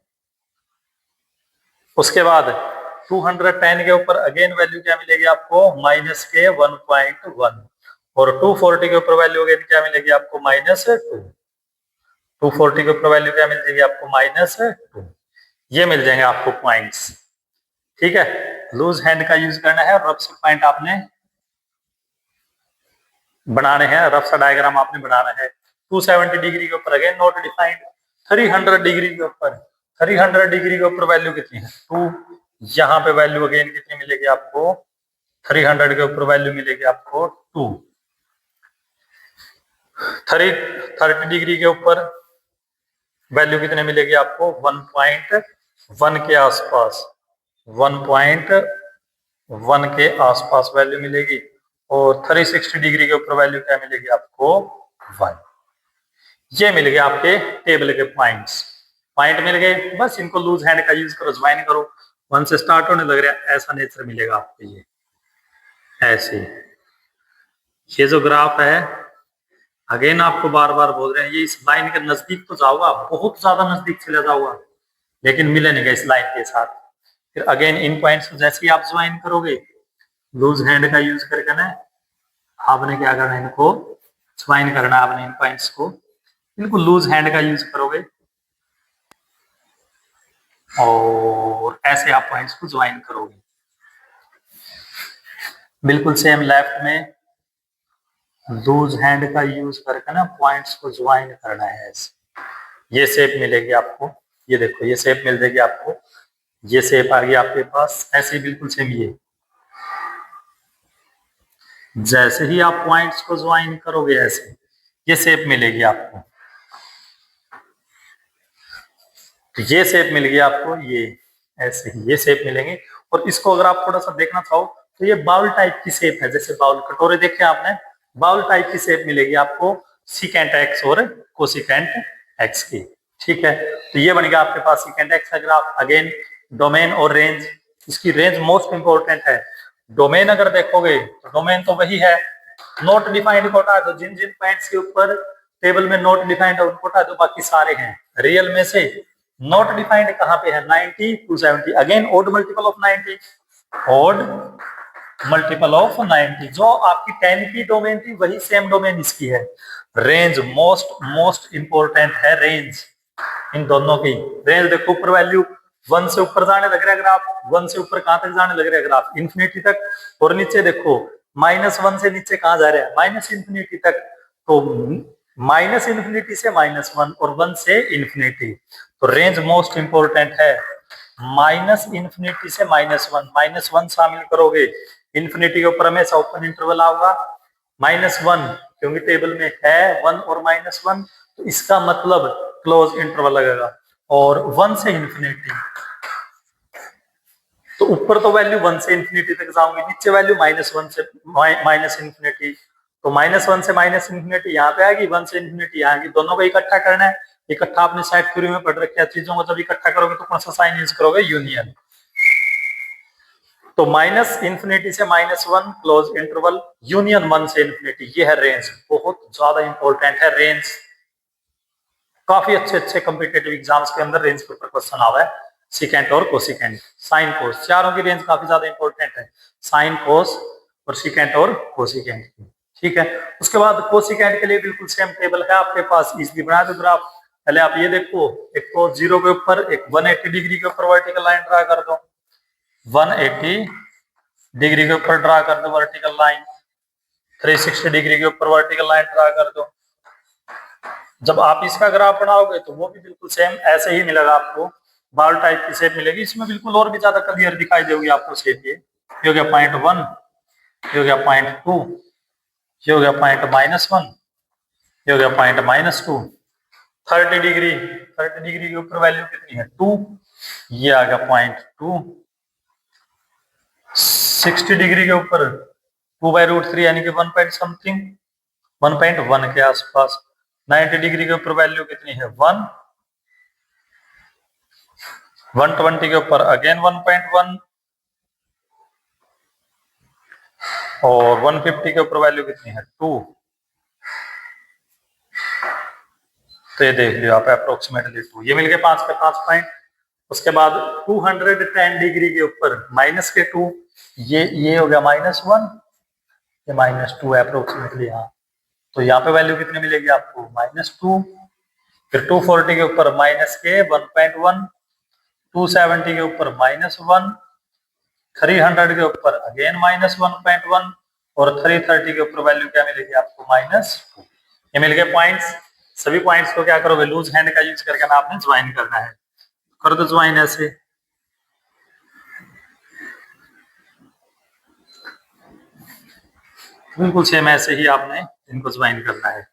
उसके बाद 210 के ऊपर अगेन वैल्यू क्या मिलेगी आपको, -1.1, और 240 के ऊपर वैल्यू अगेन क्या मिलेगी आपको, -2, 240 के ऊपर वैल्यू क्या मिल जाएगी आपको, -2। ये मिल जाएंगे आपको पॉइंट्स, ठीक है। लूज हैंड का यूज करना है और रफ से पॉइंट आपने बनाने हैं, रफ सा डायग्राम आपने बनाना है। 270 डिग्री के ऊपर अगेन नॉट डिफाइंड, 300 डिग्री के ऊपर, 300 डिग्री के ऊपर वैल्यू कितनी है, 2, यहाँ पे वैल्यू अगेन कितनी मिलेगी आपको, 300 के ऊपर वैल्यू मिलेगी आपको 2। 30 डिग्री के ऊपर वैल्यू कितने मिलेगी आपको, 1.1 के आसपास, 1.1 के आसपास वैल्यू मिलेगी। और 360 डिग्री के ऊपर वैल्यू क्या मिलेगी आपको, 1। ये मिल गए आपके टेबल के पॉइंट्स, पॉइंट मिल गए, बस इनको लूज हैंड का यूज करो, ज्वाइन करो। 1 से स्टार्ट होने लग रहा है, ऐसा नेचर मिलेगा आपको, ये ऐसे। ये जो ग्राफ है अगेन आपको बार बार बोल रहे हैं, ये इस लाइन के नजदीक तो जाओगा, बहुत ज्यादा नजदीक चले जाओगा, लेकिन मिले नहीं इस लाइन के साथ। फिर अगेन इन पॉइंट्स को जैसे ही आप ज्वाइन करोगे लूज हैंड का यूज करके ना, आपने क्या करना है, इनको ज्वाइन करना है, आपने इन पॉइंट्स को बिल्कुल लूज हैंड का यूज करोगे और ऐसे आप पॉइंट्स को ज्वाइन करोगे। बिल्कुल सेम लेफ्ट में लूज हैंड का यूज करके ना पॉइंट्स को ज्वाइन करना है, ऐसे ये शेप मिलेगी आपको, ये देखो ये शेप मिल जाएगी आपको, ये शेप आ गई आपके पास, ऐसे बिल्कुल सेम ये। जैसे ही आप पॉइंट्स को ज्वाइन करोगे ऐसे ये शेप मिलेगी आपको, तो ये शेप मिल गई आपको, ये ऐसे ही ये शेप मिलेंगे। और इसको अगर आप थोड़ा सा देखना चाहो तो ये बाउल टाइप की शेप है, जैसे बाउल कटोरे देखे आपने, बाउल टाइप की शेप मिलेगी आपको सीकेंट एक्स और कोसिकेंट एक्स की, ठीक है। तो ये बन गया आपके पास सीकेंट एक्स का ग्राफ। अगेन डोमेन और रेंज, इसकी रेंज मोस्ट इंपोर्टेंट है। डोमेन अगर देखोगे तो डोमेन तो वही है, नोट डिफाइंड को हटा दो, जिन जिन पॉइंट्स के ऊपर टेबल में नोट डिफाइंड है उनको हटा दो, बाकी सारे हैं। रियल में से नॉट डिफाइंड कहां पे है, 90, 270, again odd multiple of 90, odd multiple of 90। जो आपकी 10 की डोमेन थी वही सेम डोमेन इसकी है। रेंज मोस्ट इंपॉर्टेंट है रेंज इन दोनों की। रेंज देखो ऊपर वैल्यू 1 से ऊपर जाने लग रहा है ग्राफ, 1 से ऊपर कहां तक जाने लग रहा है ग्राफ, इंफिनिटी तक। और नीचे देखो -1 से नीचे कहां जा रहा है, माइनस इंफिनिटी तक। तो माइनस इंफिनिटी से -1 और 1 से इंफिनिटी। तो रेंज मोस्ट इंपॉर्टेंट है। माइनस इंफिनिटी से -1, -1 शामिल करोगे इंफिनिटी के ऊपर हमेशा ओपन इंटरवल आएगा। -1 क्योंकि टेबल में है 1 और -1, तो इसका मतलब क्लोज इंटरवल लगेगा। और 1 से इंफिनिटी, तो ऊपर तो वैल्यू 1 से इंफिनिटी तक जाऊंगी, नीचे वैल्यू -1 से माइनस इंफिनिटी। तो -1 से माइनस इंफिनिटी यहाँ पे आएगी, 1 से इंफिनिटी यहाँ आएगी, दोनों को इकट्ठा करना है। इकट्ठा आपने सेट थ्योरी में पढ़ रखा है, चीजों को जब इकट्ठा करोगे तो कौन सा साइन यूज करोगे, यूनियन। तो माइनस इंफिनिटी से -1 क्लोज इंटरवल, यूनियन 1 से इंफिनिटी, ये है रेंज। बहुत ज्यादा इंपॉर्टेंट है रेंज। काफी अच्छे कॉम्पिटिटिव एग्जाम्स के अंदर रेंज के ऊपर क्वेश्चन आवा है। सिकेंट और कोसिकेंट, साइन कोस, चारों की रेंज काफी ज्यादा इंपॉर्टेंट है, साइन कोस और सिकेंट और कोसिकेंट की। ठीक है, उसके बाद कोसिकेंट के लिए बिल्कुल सेम टेबल है आपके पास, इजली बना दो ग्राफ। पहले आप ये देखो, एक तो 0 के ऊपर एक 180 डिग्री के ऊपर वर्टिकल लाइन ड्रा कर दो, 180 डिग्री के ऊपर ड्रा कर दो वर्टिकल लाइन, 360 डिग्री के ऊपर वर्टिकल लाइन ड्रा कर दो। जब आप इसका ग्राफ बनाओगे तो वो भी बिल्कुल सेम ऐसे ही मिलेगा आपको, बाल टाइप की शेप मिलेगी। इसमें बिल्कुल और भी ज्यादा क्लियर दिखाई देगी आपको शेप। ये हो गया 0.1, ये हो गया 0.2, ये हो गया -1, ये हो गया -2। 30 डिग्री, 30 डिग्री के ऊपर वैल्यू कितनी है 2, ये आ गया 0.2। 60 डिग्री के ऊपर 2/√3 यानी कि 1 पॉइंट समथिंग, 1.1 के आसपास। 90 डिग्री के ऊपर वैल्यू कितनी है 1। 120 के ऊपर अगेन 1.1 और 150 के ऊपर वैल्यू कितनी है 2। तो ये देख लियो आप अप्रोक्सीमेटली 2, ये मिल गए 5 के 5 पॉइंट। उसके बाद 210 डिग्री के ऊपर -2, ये हो गया -1, ये -2 अप्रोक्सीमेटली। हाँ, तो यहाँ पे वैल्यू कितनी मिलेगी आपको -2। फिर 240 के ऊपर -1.1, 270 के ऊपर -1, 300 के ऊपर अगेन -1.1 और 330 के ऊपर वैल्यू क्या मिलेगी आपको -2। ये मिल गए पॉइंट्स। सभी पॉइंट्स को क्या करोगे, लूज हैंड का यूज करके ना आपने ज्वाइन करना है। कर दो ज्वाइन ऐसे, बिल्कुल सेम ऐसे ही आपने इनको ज्वाइन करना है।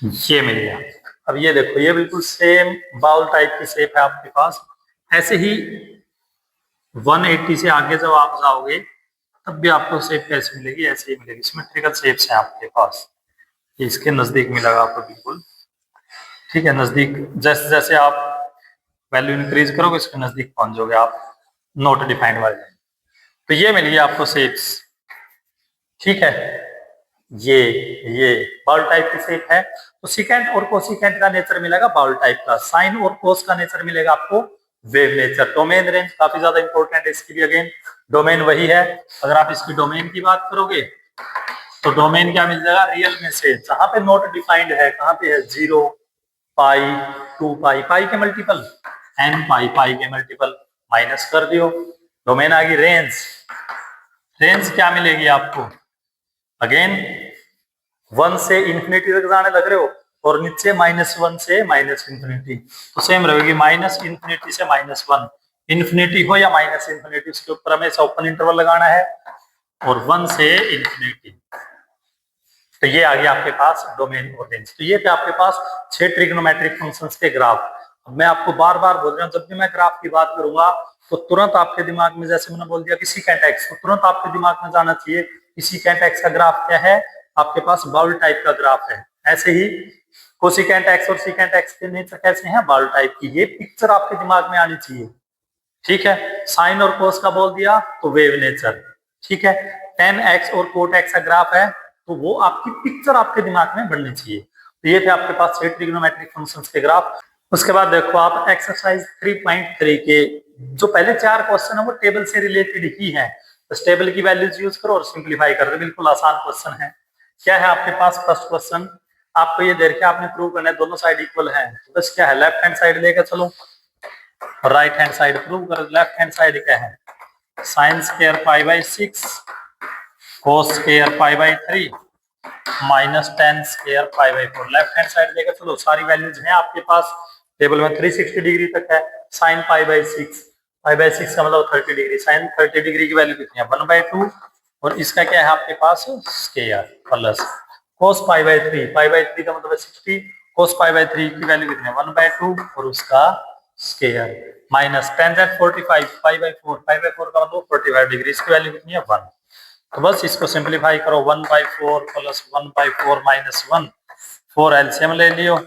ये मिल गया। अब ये देखो, ये बिल्कुल सेम बाउल टाइप की शेप है आपके पास। ऐसे ही 180 से आगे जब आप जाओगे तब भी आपको शेप कैसे मिलेगी, ऐसे ही मिलेगी। सिमेट्रिकल शेप्स हैं आपके पास, इसके नजदीक मिलेगा आपको बिल्कुल। ठीक है, नजदीक जैसे जैसे आप वैल्यू इंक्रीज करोगे इसके नजदीक पहुंच जाओगे आप, नोट डिफाइंड वाले। तो ये मिल गया आपको शेप्स। ठीक है, ये बाउल टाइप की शेप है। तो सिकेंट और कोसिकेंट का नेचर मिलेगा बाउल टाइप का, साइन और कोस का नेचर मिलेगा आपको वेव नेचर। डोमेन रेंज काफी ज्यादा इंपॉर्टेंट है इसकी भी, अगेन डोमेन वही है। अगर आप इसकी डोमेन की बात करोगे तो डोमेन क्या मिल जाएगा, रियल में से जहां पे नोट डिफाइंड है, कहां पे है 0, पाई, 2 पाई, पाई के मल्टीपल n पाई, पाई के मल्टीपल माइनस कर दियो, डोमेन आ गई रेंज। रेंज क्या मिलेगी आपको, अगेन 1 से इंफिनिटी तक जाने लग रहे हो और नीचे -1 से माइनस इंफिनिटी, तो सेम रहेगी -इंफिनिटी से -1। इंफिनिटी हो या माइनस इंफिनिटी, उसके ऊपर हमेशा ओपन इंटरवल लगाना है। और 1 से इंफिनिटी, तो ये आ गया आपके पास डोमेन और रेंज। तो ये थे आपके पास 6 ट्रिग्नोमेट्रिक फंक्शंस के ग्राफ। अब मैं आपको बार बार बोल रहा हूँ, जब भी मैं ग्राफ की बात करूंगा तो तुरंत आपके दिमाग में, जैसे मैंने बोल दिया कि सिकेंट एक्स, तो तुरंत आपके दिमाग में जाना चाहिए कि सिकेंट एक्स का ग्राफ क्या है, आपके पास बाउल टाइप का ग्राफ है। ऐसे ही कोसिकेंट एक्स और सिकेंट एक्स के नेचर कैसे हैं, बाउल टाइप की। ये पिक्चर आपके दिमाग में आनी चाहिए। ठीक है, साइन और कोस का बोल दिया तो वेव नेचर। ठीक है, tan x और cot x का ग्राफ है तो वो आपकी पिक्चर आपके दिमाग में बननी चाहिए। तो ये थे आपके पास 6 ट्रिग्नोमेट्रिक फंक्शंस के ग्राफ। उसके बाद देखो आप एक्सरसाइज 3.3 के जो पहले 4 क्वेश्चन है वो टेबल से रिलेटेड ही है। तो टेबल की वैल्यूज यूज करो और सिंप्लीफाई कर दो, बिल्कुल आसान क्वेश्चन है। क्या है आपके पास फर्स्ट क्वेश्चन, आपको ये देख के आपने प्रूव करना है दोनों साइड इक्वल है। तो बस क्या है, लेफ्ट हैंड साइड लेकर चलो, राइट हैंड साइड प्रूव करो। लेफ्ट हैंड साइड क्या है, sine square pi by 6 cos square pi by 3 minus ten square pi by 4। Left hand side लेकर चलो, सारी वैल्यूज हैं आपके पास टेबल में। 360 डिग्री तक है, sine pi by 6, pi by 6 का मतलब 30 डिग्री, साइन 30 डिग्री की वैल्यू कितनी है 1/2, और इसका क्या है आपके पास square plus cos pi by 3, pi by 3 का मतलब है 60, कोस पाई बाई 3 की वैल्यू कितनी है 1/2 और उसका square minus ten Z 45 pi by 4, pi by 4 का मतलब 45 डिग्री, इसकी वैल्यू कितनी है 1। तो बस इसको सिंप्लीफाई करो, 1/4 प्लस 1/4 माइनस 1, 4 एलसीएम ले लियो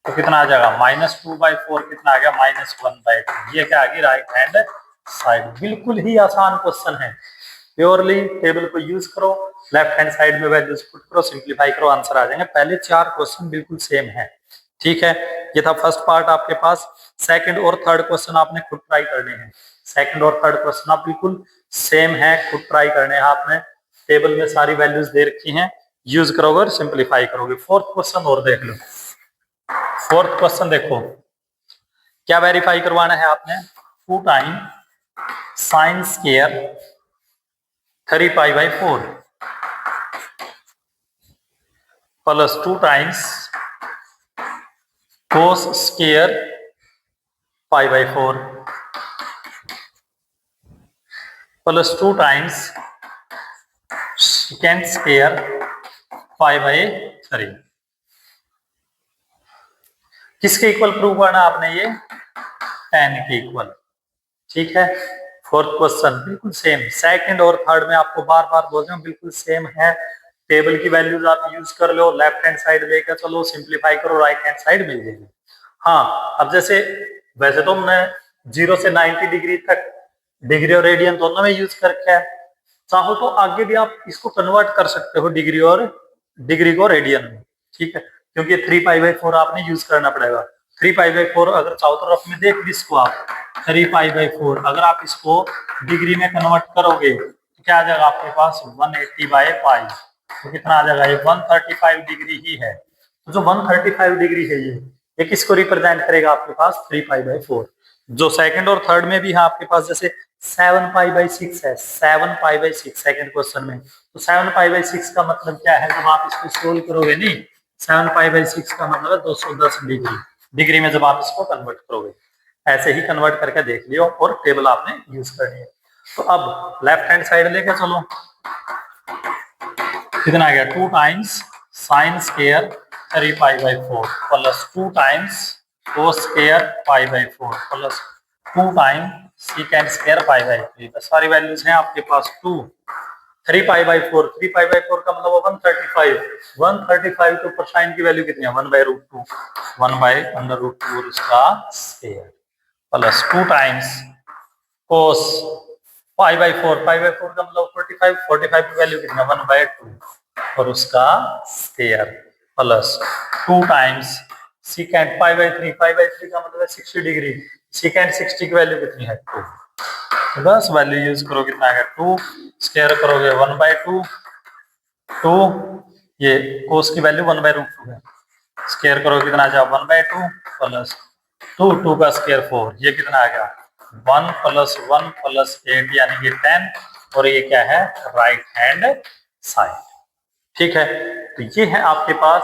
तो कितना आ जाएगा -2/4, कितना आ गया -1/2। ये क्या आ गई राइट हैंड साइड। बिल्कुल ही आसान क्वेश्चन है, प्योरली टेबल को यूज करो, लेफ्ट हैंड साइड में वैल्यूज पुट करो, सिंप्लीफाई करो, आंसर आ जाएंगे। पहले 4 क्वेश्चन बिल्कुल सेम है, ठीक है। ये था फर्स्ट पार्ट आपके पास। सेकंड और थर्ड क्वेश्चन आपने खुद ट्राई करने हैं, सेकंड और थर्ड क्वेश्चन आप बिल्कुल सेम है, खुद ट्राई करने हैं आपने। टेबल में सारी वैल्यूज दे रखी हैं, यूज करोगे और सिंप्लीफाई करोगे। फोर्थ क्वेश्चन और देख लो। फोर्थ क्वेश्चन देखो, क्या वेरीफाई करवाना है आपने, 2 time sine square 3 pi by 4 plus 2 times cos square pi by 4 plus 2 times second square pi by 3। किसके इक्वल प्रूव करना आपने, ये 10 के इक्वल, ठीक है। फोर्थ क्वेश्चन बिल्कुल सेम, सेकंड और थर्ड में आपको बार बार बोल रहा हूं बिल्कुल सेम है। टेबल की वैल्यूज आप यूज कर लो, लेफ्ट हैंड साइड लेकर चलो, सिंप्लीफाई करो, राइट हैंड साइड मिल जाएगी। हाँ, अब जैसे वैसे तो हमने 0 से 90 डिग्री तक डिग्री और रेडियन दोनों में यूज करके है, चाहो तो आगे भी आप इसको कन्वर्ट कर सकते हो डिग्री को रेडियन में, ठीक है, क्योंकि 3π/4 आपने यूज करना पड़ेगा। 3π/4 अगर चाहो तो रफ में देख भी इसको आप, 3π/4 अगर आप इसको डिग्री में कन्वर्ट करोगे तो क्या आ जाएगा आपके पास 180/π, तो कितना आ जाएगा, ये 135 डिग्री ही है। तो जो 135 डिग्री है ये किसको रिप्रेजेंट करेगा आपके पास 3π/4। जो सेकंड और थर्ड में भी है आपके पास, जैसे 7π/6 है, 7π/6 सेकंड क्वेश्चन में, तो 7π/6 का मतलब क्या है, जब आप इसको सोल्व करोगे नहीं, 7π/6 का मतलब है 210 डिग्री में जब आप इसको कन्वर्ट करोगे। ऐसे ही कन्वर्ट करके देख लियो और टेबल आपने यूज करनी है। तो अब लेफ्ट हैंड साइड लेके चलो, कितना आ गया 2 times sine square 3π/4 plus 2 times cos square π/4 plus 2 time second square π/3। तो सारी वैल्यूज हैं आपके पास 2, 3π/4, 3π/4 का मतलब 135 के ऊपर साइन की वैल्यू कितनी है 1/√2, 1/√2 और उसका स्क्वायर प्लस 2 टाइम्स कोस π/4, π/4 का मतलब 45 की वैल्यू कितनी है 1/2 और उसका स्क्वायर प्लस 2 टाइम्स सेकंड π/3, π/3 का मतलब है 60 डिग्री, सेकंड 60 की वैल्यू कितनी है 2। तो बस वैल्यू यूज करो, कितना आएगा 2, स्क्वायर करोगे 1/2, 2 ये कोस की वैल्यू 1/√2 है, स्क्वायर करोगे कितना आ जाएगा 1/2 प्लस 2 का स्क्वायर 4, ये कितना आ गया 1 + 1 + 8 यानी कि 10, और ये क्या है राइट हैंड साइड, ठीक है। तो ये है आपके पास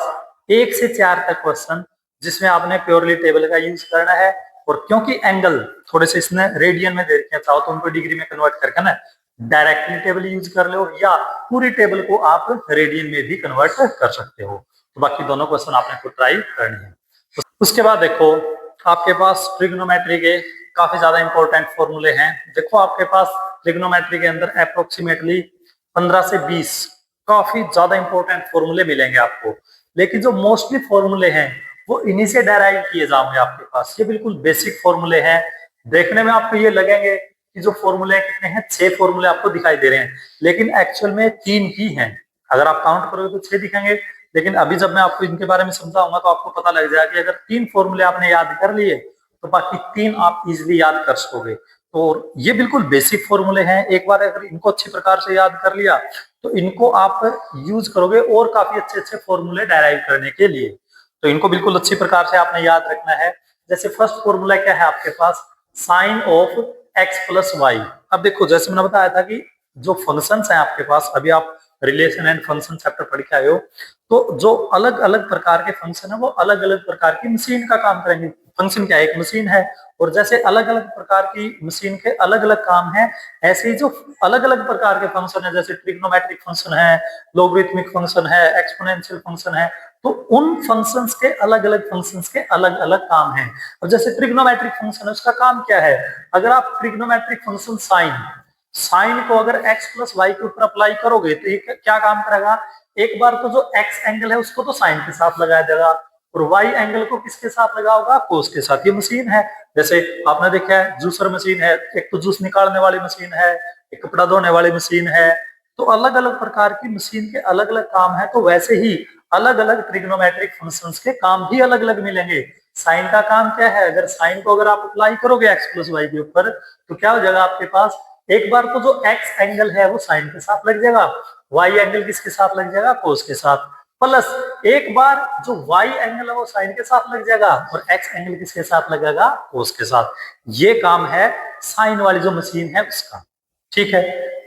1 से 4 तक क्वेश्चन जिसमें आपने प्योरली टेबल का यूज करना है। और क्योंकि एंगल थोड़े से इसने रेडियन में दे रखे हैं, चाहो तो उनको डिग्री में कन्वर्ट करके ना डायरेक्टली टेबल यूज कर लो, या पूरी टेबल को आप रेडियन में भी कन्वर्ट कर सकते हो। तो बाकी दोनों क्वेश्चन आपने खुद ट्राई करनी है। तो उसके बाद देखो आपके पास ट्रिग्नोमेट्री के काफी ज्यादा इंपॉर्टेंट फॉर्मूले हैं। देखो आपके पास ट्रिग्नोमेट्री के अंदर अप्रोक्सीमेटली 15 से 20 काफी ज्यादा इंपॉर्टेंट फॉर्मूले मिलेंगे आपको, लेकिन जो मोस्टली फॉर्मूले हैं वो इन्हीं से डेराइव किए जाएंगे आपके पास। ये बिल्कुल बेसिक फॉर्मूले हैं, देखने में आपको ये लगेंगे कि जो फॉर्मूले कितने हैं 6 फॉर्मूले आपको दिखाई दे रहे हैं, लेकिन एक्चुअल में 3 ही हैं। अगर आप काउंट करोगे तो 6 दिखेंगे, लेकिन अभी जब मैं आपको इनके बारे में समझाऊंगा तो आपको पता लग जाएगा कि अगर 3 फॉर्मूले आपने याद कर लिए तो बाकी 3 आप इजिली याद कर सकोगे। तो ये बिल्कुल बेसिक फॉर्मूले हैं, एक बार अगर इनको अच्छी प्रकार से याद कर लिया तो इनको आप यूज करोगे और काफी अच्छे अच्छे फॉर्मूले डेराइव करने के लिए। तो इनको बिल्कुल अच्छी प्रकार से आपने याद रखना है। जैसे फर्स्ट फॉर्मूला क्या है आपके पास, sine of x plus y. अब देखो जैसे मैंने बताया था कि जो फंक्शंस हैं आपके पास, अभी आप रिलेशन एंड फंक्शन चैप्टर पढ़ के आए हो, तो जो अलग अलग प्रकार के फंक्शन है वो अलग अलग प्रकार की मशीन का काम करेंगे। फंक्शन क्या है, एक मशीन है, और जैसे अलग अलग प्रकार की मशीन के अलग अलग काम है, ऐसे ही जो अलग अलग प्रकार के फंक्शन है, जैसे ट्रिग्नोमेट्रिक फंक्शन है, लोगरिथमिक फंक्शन है, एक्सपोनेंशियल फंक्शन है, तो उन फंक्शंस के अलग अलग फंक्शंस के अलग अलग काम हैं। अब जैसे ट्रिग्नोमेट्रिक फंक्शन है, उसका काम क्या है, अगर आप ट्रिग्नोमेट्रिक फंक्शन साइन को अगर x प्लस वाई के ऊपर अप्लाई करोगे तो ये क्या काम करेगा, एक बार तो जो x एंगल है उसको तो साइन के साथ लगाया जाएगा, और y एंगल को किसके साथ लगा होगा, कोस के साथ। ये मशीन है, जैसे आपने देखा है जूसर मशीन है, एक तो जूस निकालने वाली मशीन है, एक कपड़ा धोने वाली मशीन है, तो अलग अलग प्रकार की मशीन के अलग अलग काम है। तो वैसे ही अलग अलग ट्रिग्नोमेट्रिक फंक्शंस के काम भी अलग अलग मिलेंगे। साइन का काम क्या है, अगर साइन को अगर आप अप्लाई करोगे x प्लस वाई के ऊपर तो क्या हो जाएगा आपके पास, एक बार तो जो x एंगल है वो साइन के साथ लग जाएगा, y एंगल किसके साथ लग जाएगा, कोस के साथ, प्लस एक बार जो y एंगल है वो साइन के साथ लग जाएगा और x एंगल किसके साथ लगेगा, कोस के साथ। ये काम है साइन वाली जो मशीन है उसका। ठीक है,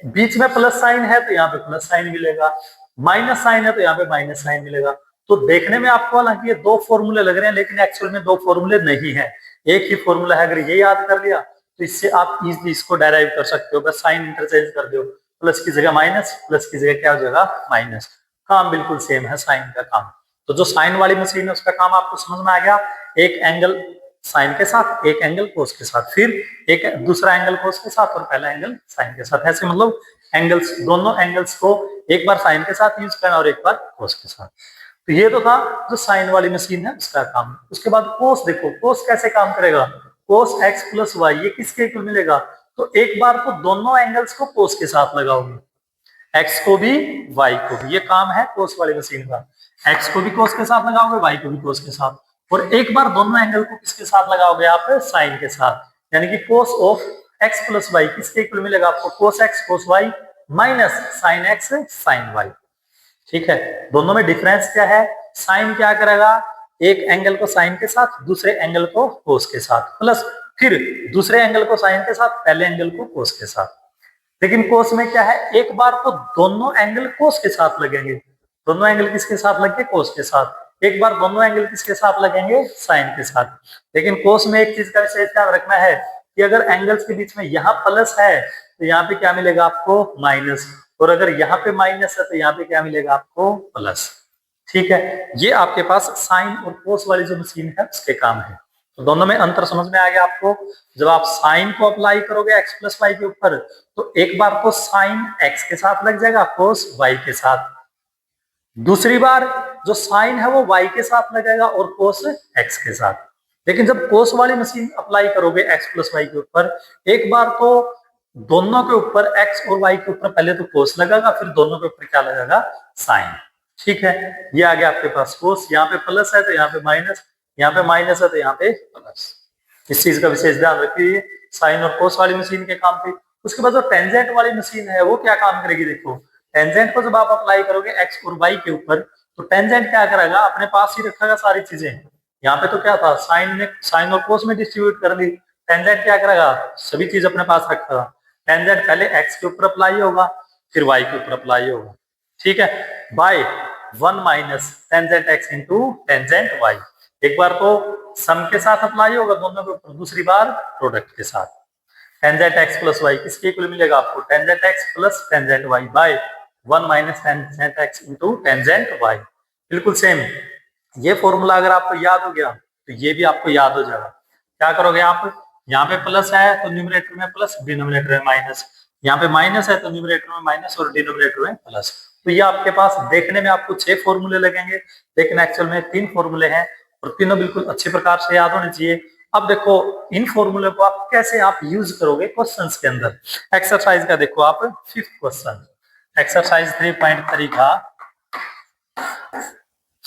बीच में प्लस साइन है तो यहाँ पे प्लस साइन मिलेगा, माइनस साइन है तो यहाँ पे माइनस साइन मिलेगा। तो देखने में आपको हालांकि ये 2 फॉर्मूले लग रहे हैं, लेकिन एक्चुअल में 2 फॉर्मूले नहीं है, एक ही फॉर्मूला है। अगर ये याद कर लिया तो इससे आप इजीली इसको डेराइव कर सकते हो, बस साइन इंटरचेंज कर दो, प्लस की जगह माइनस, प्लस की जगह क्या हो जाएगा, माइनस। काम बिल्कुल सेम है साइन का काम। तो जो साइन वाली मशीन है उसका काम आपको समझ में आ गया, एक एंगल साइन के साथ, एक एंगल कोस के साथ, फिर एक दूसरा एंगल कोस के साथ और पहला एंगल साइन के साथ। ऐसे मतलब एंगल्स, दोनों एंगल्स को एक बार साइन के साथ यूज करना और एक बार कोस के साथ। तो ये तो था जो साइन वाली मशीन है उसका काम। उसके बाद कोस देखो, कोस कैसे काम करेगा, कोस एक्स प्लस वाई, ये किसके इक्वल मिलेगा, तो एक बार तो दोनों एंगल्स को कोस के साथ लगाओगे, एक्स को भी वाई को भी, ये काम है कोस वाली मशीन का। एक्स को भी कोस के साथ लगाओगे, वाई को भी कोस के साथ, और एक बार दोनों एंगल को किसके साथ लगाओगे आप, साइन के साथ, यानी कि cos of x plus Y किसके इक्वल मिलेगा आपको, cos x cos y minus sine x sine y. ठीक है, दोनों में डिफरेंस क्या है, साइन क्या करेगा, एक एंगल को साइन के साथ, दूसरे एंगल को कोस के साथ, प्लस फिर दूसरे एंगल को साइन के साथ, पहले एंगल को कोस के साथ। लेकिन कोस में क्या है, एक बार तो दोनों एंगल कोस के साथ लगेंगे, दोनों एंगल किसके साथ लगे, कोस के साथ, एक बार दोनों एंगल किसके साथ लगेंगे, साइन के साथ। लेकिन कोस में एक चीज का विशेष ध्यान रखना है कि अगर एंगल्स के बीच में यहाँ प्लस है तो यहाँ पे क्या मिलेगा आपको, माइनस, और अगर यहाँ पे माइनस है तो यहाँ पे क्या मिलेगा आपको, प्लस। ठीक है, ये आपके पास साइन और कोस वाली जो मशीन है उसके काम है। तो दोनों में अंतर समझ में आ गया आपको। जब आप साइन को अप्लाई करोगे एक्स प्लस वाई के ऊपर तो एक बार तो साइन एक्स के साथ लग जाएगा, कोस वाई के साथ, दूसरी बार जो साइन है वो वाई के साथ लगेगा और कोस एक्स के साथ। लेकिन जब कोस वाली मशीन अप्लाई करोगे एक्स प्लस वाई के ऊपर, एक बार तो दोनों के ऊपर एक्स और वाई के ऊपर पहले तो कोस लगेगा, फिर दोनों के ऊपर क्या लगेगा, साइन। ठीक है, ये आ गया आपके पास कोस, यहाँ पे प्लस है तो यहाँ पे माइनस, यहाँ पे माइनस है तो यहाँ पे प्लस। इस चीज का विशेष ध्यान रखिए, साइन और कोस वाली मशीन के काम पे। उसके बाद जो टेंजेंट वाली मशीन है वो क्या काम करेगी, देखो टेंजेंट को जब आप अप्लाई करोगे एक्स और वाई के ऊपर तो टेंजेंट क्या करेगा, अपने पास ही रखेगा सारी चीजें। यहाँ पे तो क्या था, साइन और कोस में डिस्ट्रीब्यूट कर दी, टेंजेंट क्या करेगा, सभी चीज अपने पास रखेगा। टेंजेंट पहले एक्स के ऊपर अप्लाई होगा, फिर वाई के ऊपर अप्लाई होगा। ठीक है, by 1 minus tangent X into tangent Y. एक बार तो सम के साथ अप्लाई होगा दोनों के ऊपर, दूसरी बार प्रोडक्ट के साथ। टेंजेंट एक्स प्लस वाई किसके इक्वल मिलेगा आपको, tangent X plus tangent Y by 1 minus tangent X into tangent Y. बिल्कुल सेम। ये फॉर्मूला अगर आपको याद हो गया तो ये भी आपको याद हो जाएगा। क्या करोगे आप, यहाँ पे प्लस है तो न्यूमरेटर में प्लस, डिनोमिनेटर में माइनस, यहाँ पे माइनस है तो न्यूमरेटर में माइनस और डिनोमिनेटर में प्लस। तो ये आपके पास देखने में आपको 6 फॉर्मूले लगेंगे, लेकिन एक्चुअल में 3 फॉर्मूले हैं और तीनों बिल्कुल अच्छी प्रकार से याद होने चाहिए। अब देखो इन फॉर्मूले को आप कैसे आप यूज करोगे क्वेश्चंस के अंदर। एक्सरसाइज का देखो आप 5th क्वेश्चन, एक्सरसाइज 3.3 का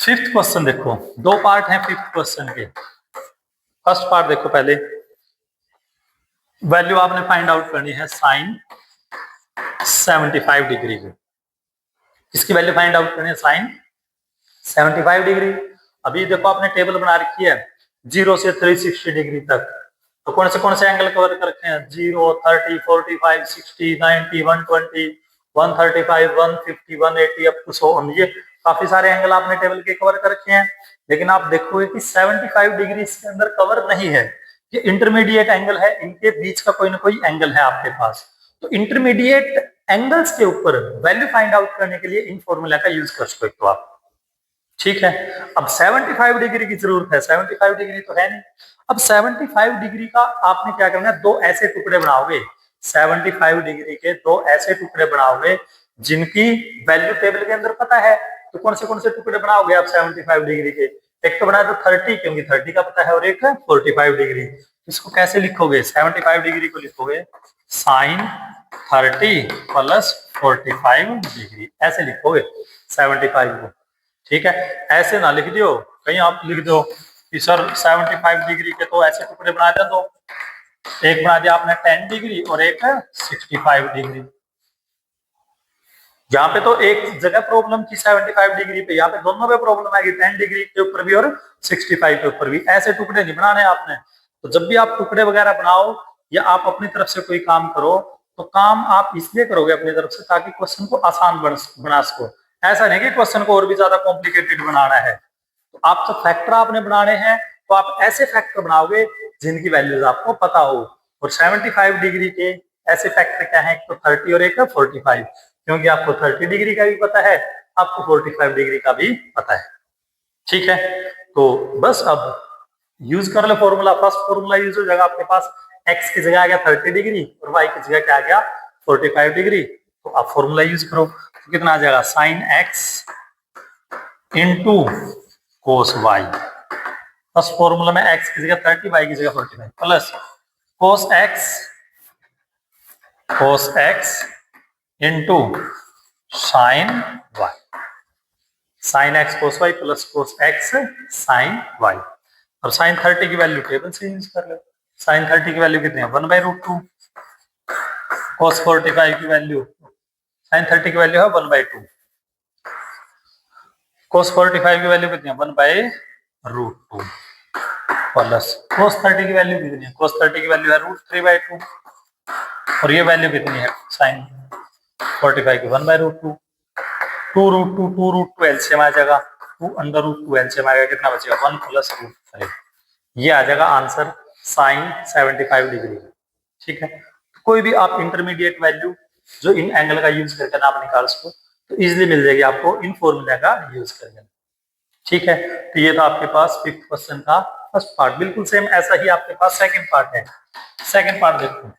फिफ्थ क्वेश्चन देखो, दो पार्ट हैं फिफ्थ क्वेश्चन के। फर्स्ट पार्ट देखो, पहले वैल्यू आपने फाइंड आउट करनी है साइन 75 डिग्री की। इसकी वैल्यू फाइंड आउट करनी है साइन 75 डिग्री। अभी देखो आपने टेबल बना रखी है 0 से 360 डिग्री तक, तो कौन से एंगल कवर कर रखे हैं? 0, 30, 45, 60, 90, 120, 135, 150, 180 अप टू 100। ये काफी सारे एंगल आपने टेबल के कवर कर रखे हैं, लेकिन आप देखोगे कि 75 डिग्री इसके अंदर कवर नहीं है। ये इंटरमीडिएट एंगल है, इनके बीच का कोई ना कोई एंगल है आपके पास। तो इंटरमीडिएट एंगल्स के ऊपर वैल्यू फाइंड आउट करने के लिए इन फॉर्मूला का यूज कर सकते हो आप। ठीक है, अब 75 डिग्री की जरूरत है, 75 डिग्री तो है नहीं। अब 75 डिग्री का आपने क्या करना है, दो ऐसे टुकड़े बनाओगे, 75 डिग्री के दो ऐसे टुकड़े बनाओगे जिनकी वैल्यू टेबल के अंदर पता है। तो कौन से टुकड़े बनाओगे आप 75 डिग्री के? एक तो बना दो 30, क्योंकि 30 का पता है, और एक है 45 डिग्री। इसको कैसे लिखोगे? 75 डिग्री को लिखोगे साइन 30 प्लस 45 डिग्री, ऐसे लिखोगे 75 को। ठीक है, ऐसे ना लिख दियो, कहीं आप लिख दो कि सर 75 डिग्री के तो ऐसे टुकड़े बना दे, दो एक बना दिया आपने 10 डिग्री और एक 65 डिग्री। यहाँ पे तो एक जगह प्रॉब्लम थी 75 डिग्री पे, यहाँ पे दोनों पे प्रॉब्लम आएगी, 10 डिग्री के ऊपर भी और 65 के ऊपर भी। ऐसे टुकड़े नहीं बनाने आपने। तो जब भी आप टुकड़े वगैरह बनाओ या आप अपनी तरफ से कोई काम करो, तो काम आप इसलिए करोगे अपनी तरफ से ताकि क्वेश्चन को आसान बना सको। ऐसा नहीं कि क्वेश्चन को और भी ज्यादा कॉम्प्लिकेटेड बनाना है। तो आप जो फैक्टर आपने बनाने हैं, तो आप ऐसे फैक्टर बनाओगे जिनकी वैल्यूज आपको पता हो। और 75 डिग्री के ऐसे फैक्टर क्या है? एक तो 30 और एक 45, क्योंकि आपको 30 डिग्री का भी पता है, आपको 45 डिग्री का भी पता है। ठीक है, तो बस अब यूज कर लो फॉर्मूला। फर्स्ट फॉर्मूला यूज हो जाएगा आपके पास, x की जगह आ गया 30 डिग्री और y की जगह क्या आ गया 45 डिग्री। तो आप फॉर्मूला यूज करो, तो कितना आ जाएगा? Sine x into cos y। First formula में x की जगह 30, y की जगह 45 plus cos x into sine y। Sine x cos y plus cos x sine y। और साइन 30 की वैल्यू टेबल से यूज कर लो। साइन 30 की वैल्यू कितनी है? 1/√2। कोस 45 की वैल्यू, साइन 30 की वैल्यू है 1/2। कोस 45 की वैल्यू कितनी है? 1/√2 प्लस कोस 30 की वैल्यू कितनी है? कोस 30 की वैल्यू है √3/2 और ये वैल्यू कितनी है? साइन 45 की 1/√2। 2√2 एलसीएम आ जाएगा, 2√2 एलसीएम आएगा, कितना बचेगा? 1 प्लस √3। ये आ जाएगा आंसर साइन 75 डिग्री। ठीक है, कोई भी आप इंटरमीडिएट वैल्यू जो इन एंगल का यूज करके ना आप निकाल सको, तो इजिली मिल जाएगी आपको इन फॉर्मूला का यूज करके। ठीक है, तो ये था आपके पास फिफ्थ क्वेश्चन का फर्स्ट पार्ट। बिल्कुल सेम ऐसा ही आपके पास सेकंड पार्ट है। सेकंड पार्ट देखो,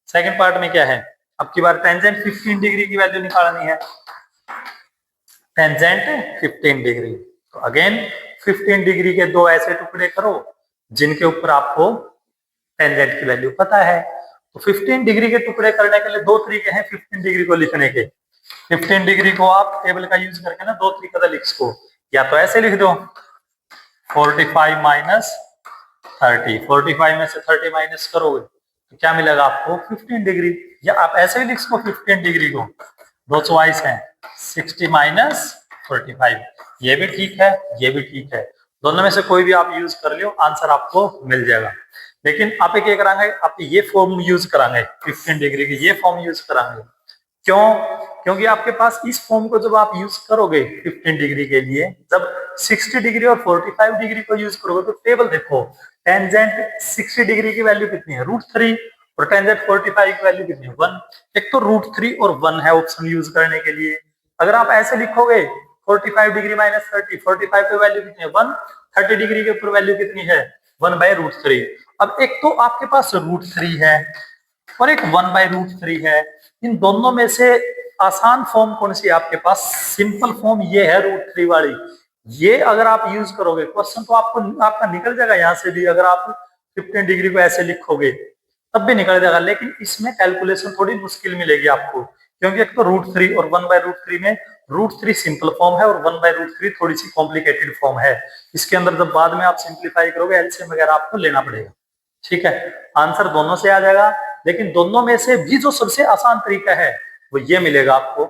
सेकंड पार्ट में क्या है? अब की बार टेंजेंट 15 डिग्री की वैल्यू निकालनी है। टेंजेंट 15 डिग्री, तो अगेन 15 डिग्री के दो ऐसे टुकड़े करो जिनके ऊपर आपको टेंजेंट की वैल्यू पता है। तो 15 डिग्री के टुकड़े करने के लिए दो तरीके हैं 15 डिग्री को लिखने के। 15 डिग्री को आप टेबल का यूज करके ना दो तरीके से लिख सको, या तो ऐसे लिख दो 45 माइनस 30, 45 में से 30 माइनस करोगे तो क्या मिलेगा आपको? 15 डिग्री। या आप ऐसे ही लिख सको 15 डिग्री को, दो चॉइस है, 60 माइनस 45। ये भी ठीक है, ये भी ठीक है, दोनों में से कोई भी आप यूज कर लियो, आंसर आपको मिल जाएगा। लेकिन आप क्या कराएंगे? आप ये फॉर्म यूज कराएंगे, 15 डिग्री की ये फॉर्म यूज कराएंगे। क्यों? क्योंकि आपके पास इस फॉर्म को जब आप यूज करोगे 15 डिग्री के लिए, जब 60 डिग्री और 45 डिग्री को यूज करोगे, तो टेबल देखो, टेंजेंट 60 डिग्री की वैल्यू कितनी है? √3 और टेंजेंट 45 की वैल्यू कितनी है? 1। एक तो √3 और 1 है ऑप्शन यूज करने के लिए। अगर आप ऐसे लिखोगे 45 डिग्री माइनस 30, 45 पे वैल्यू कितनी है? 1। 30 डिग्री के ऊपर वैल्यू कितनी है? 1/√3। अब एक तो आपके पास √3 है और एक 1/√3 है। इन दोनों में से आसान फॉर्म कौन सी है आपके पास? सिंपल फॉर्म ये है √3 वाली। ये अगर आप यूज करोगे, क्वेश्चन तो आपका निकल जाएगा यहाँ से भी। अगर आप 15 डिग्री को ऐसे लिखोगे तब भी निकल जाएगा, लेकिन इसमें कैलकुलेशन थोड़ी मुश्किल मिलेगी आपको, क्योंकि एक तो √3 और 1/√3 में √3 सिंपल फॉर्म है और 1/√3 थोड़ी सी कॉम्प्लिकेटेड फॉर्म है। इसके अंदर जब बाद में आप सिंप्लीफाई करोगे एलसीएम वगैरह आपको लेना पड़ेगा। ठीक है, आंसर दोनों से आ जाएगा, लेकिन दोनों में से भी जो सबसे आसान तरीका है वो ये मिलेगा आपको।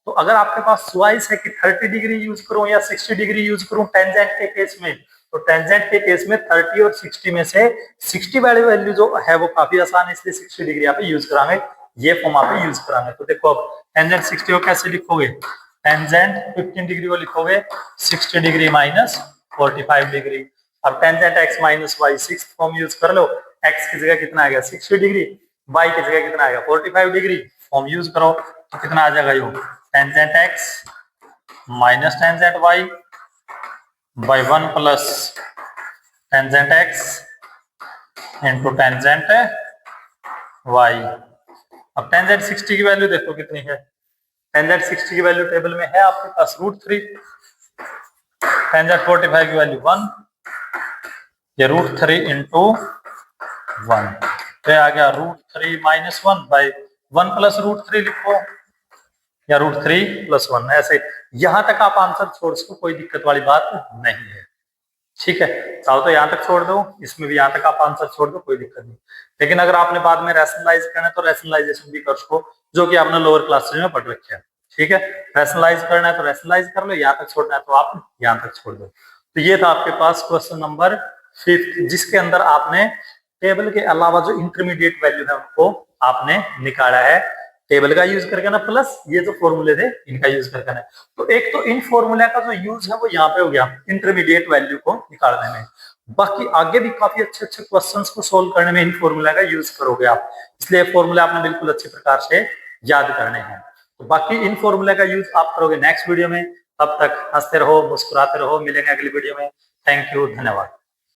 तो अगर आपके पास चॉइस है कि 30 डिग्री यूज करूं या 60 डिग्री यूज करूं टेंजेंट के केस में, तो टेंजेंट के केस में 30 और 60 में से 60 वाली वैल्यू जो है वो काफी आसान है, इसलिए 60 डिग्री यहाँ पे यूज करांगे, ये फॉर्म आप यूज करांगे। तो देखो अब टेंजेंट 60 को कैसे लिखोगे, टेंजेंट 15 डिग्री को लिखोगे 60 डिग्री माइनस 45 डिग्री। अब tangent x minus Y 6 form use कर लो, x की जगह कितना आएगा 60 डिग्री, y की जगह कितना आएगा 45 डिग्री, फॉर्म यूज करो तो कितना आ जाएगा, यो tangent x minus tangent y by 1 plus tangent x into tangent y। अब टेंजेंट 60 की वैल्यू देखो कितनी है, टेंजेंट 60 की वैल्यू टेबल में है आपके पास √3, टेंजेंट 45 की वैल्यू 1, ये √3 इंटू 1, तो आ गया √3 माइनस 1 बाई 1 प्लस √3 लिखो, या √3 प्लस 1, ऐसे यहां तक आप आंसर छोड़ सको, कोई दिक्कत वाली बात नहीं है। ठीक है, चाहो तो यहां तक छोड़ दो, इसमें भी यहां तक आप आंसर छोड़ दो, कोई दिक्कत नहीं। लेकिन अगर आपने बाद में रैशनलाइज करना है तो रैशनलाइजेशन भी कर सको, जो कि आपने लोअर क्लासेज में पढ़ रखे हैं। ठीक है, रैशनलाइज करना है तो रैशनलाइज कर लो, यहाँ तक छोड़ना है तो आप यहाँ तक छोड़ दो। तो ये था आपके पास क्वेश्चन नंबर 5, जिसके अंदर आपने टेबल के अलावा जो इंटरमीडिएट वैल्यू है उनको आपने निकाला है टेबल का यूज करके ना, प्लस ये जो फॉर्मूले थे इनका यूज करके ना। तो एक तो इन फॉर्मूला का जो यूज है वो यहाँ पे हो गया इंटरमीडिएट वैल्यू को निकालने में, बाकी आगे भी काफी अच्छे अच्छे क्वेश्चंस को सोल्व करने में इन फॉर्मूला का यूज करोगे आप, इसलिए फॉर्मूला आपने बिल्कुल अच्छे प्रकार से याद करने हैं। तो बाकी इन फॉर्मूला का यूज आप करोगे नेक्स्ट वीडियो में, तब तक हंसते रहो मुस्कुराते रहो, मिलेंगे अगली वीडियो में। थैंक यू, धन्यवाद।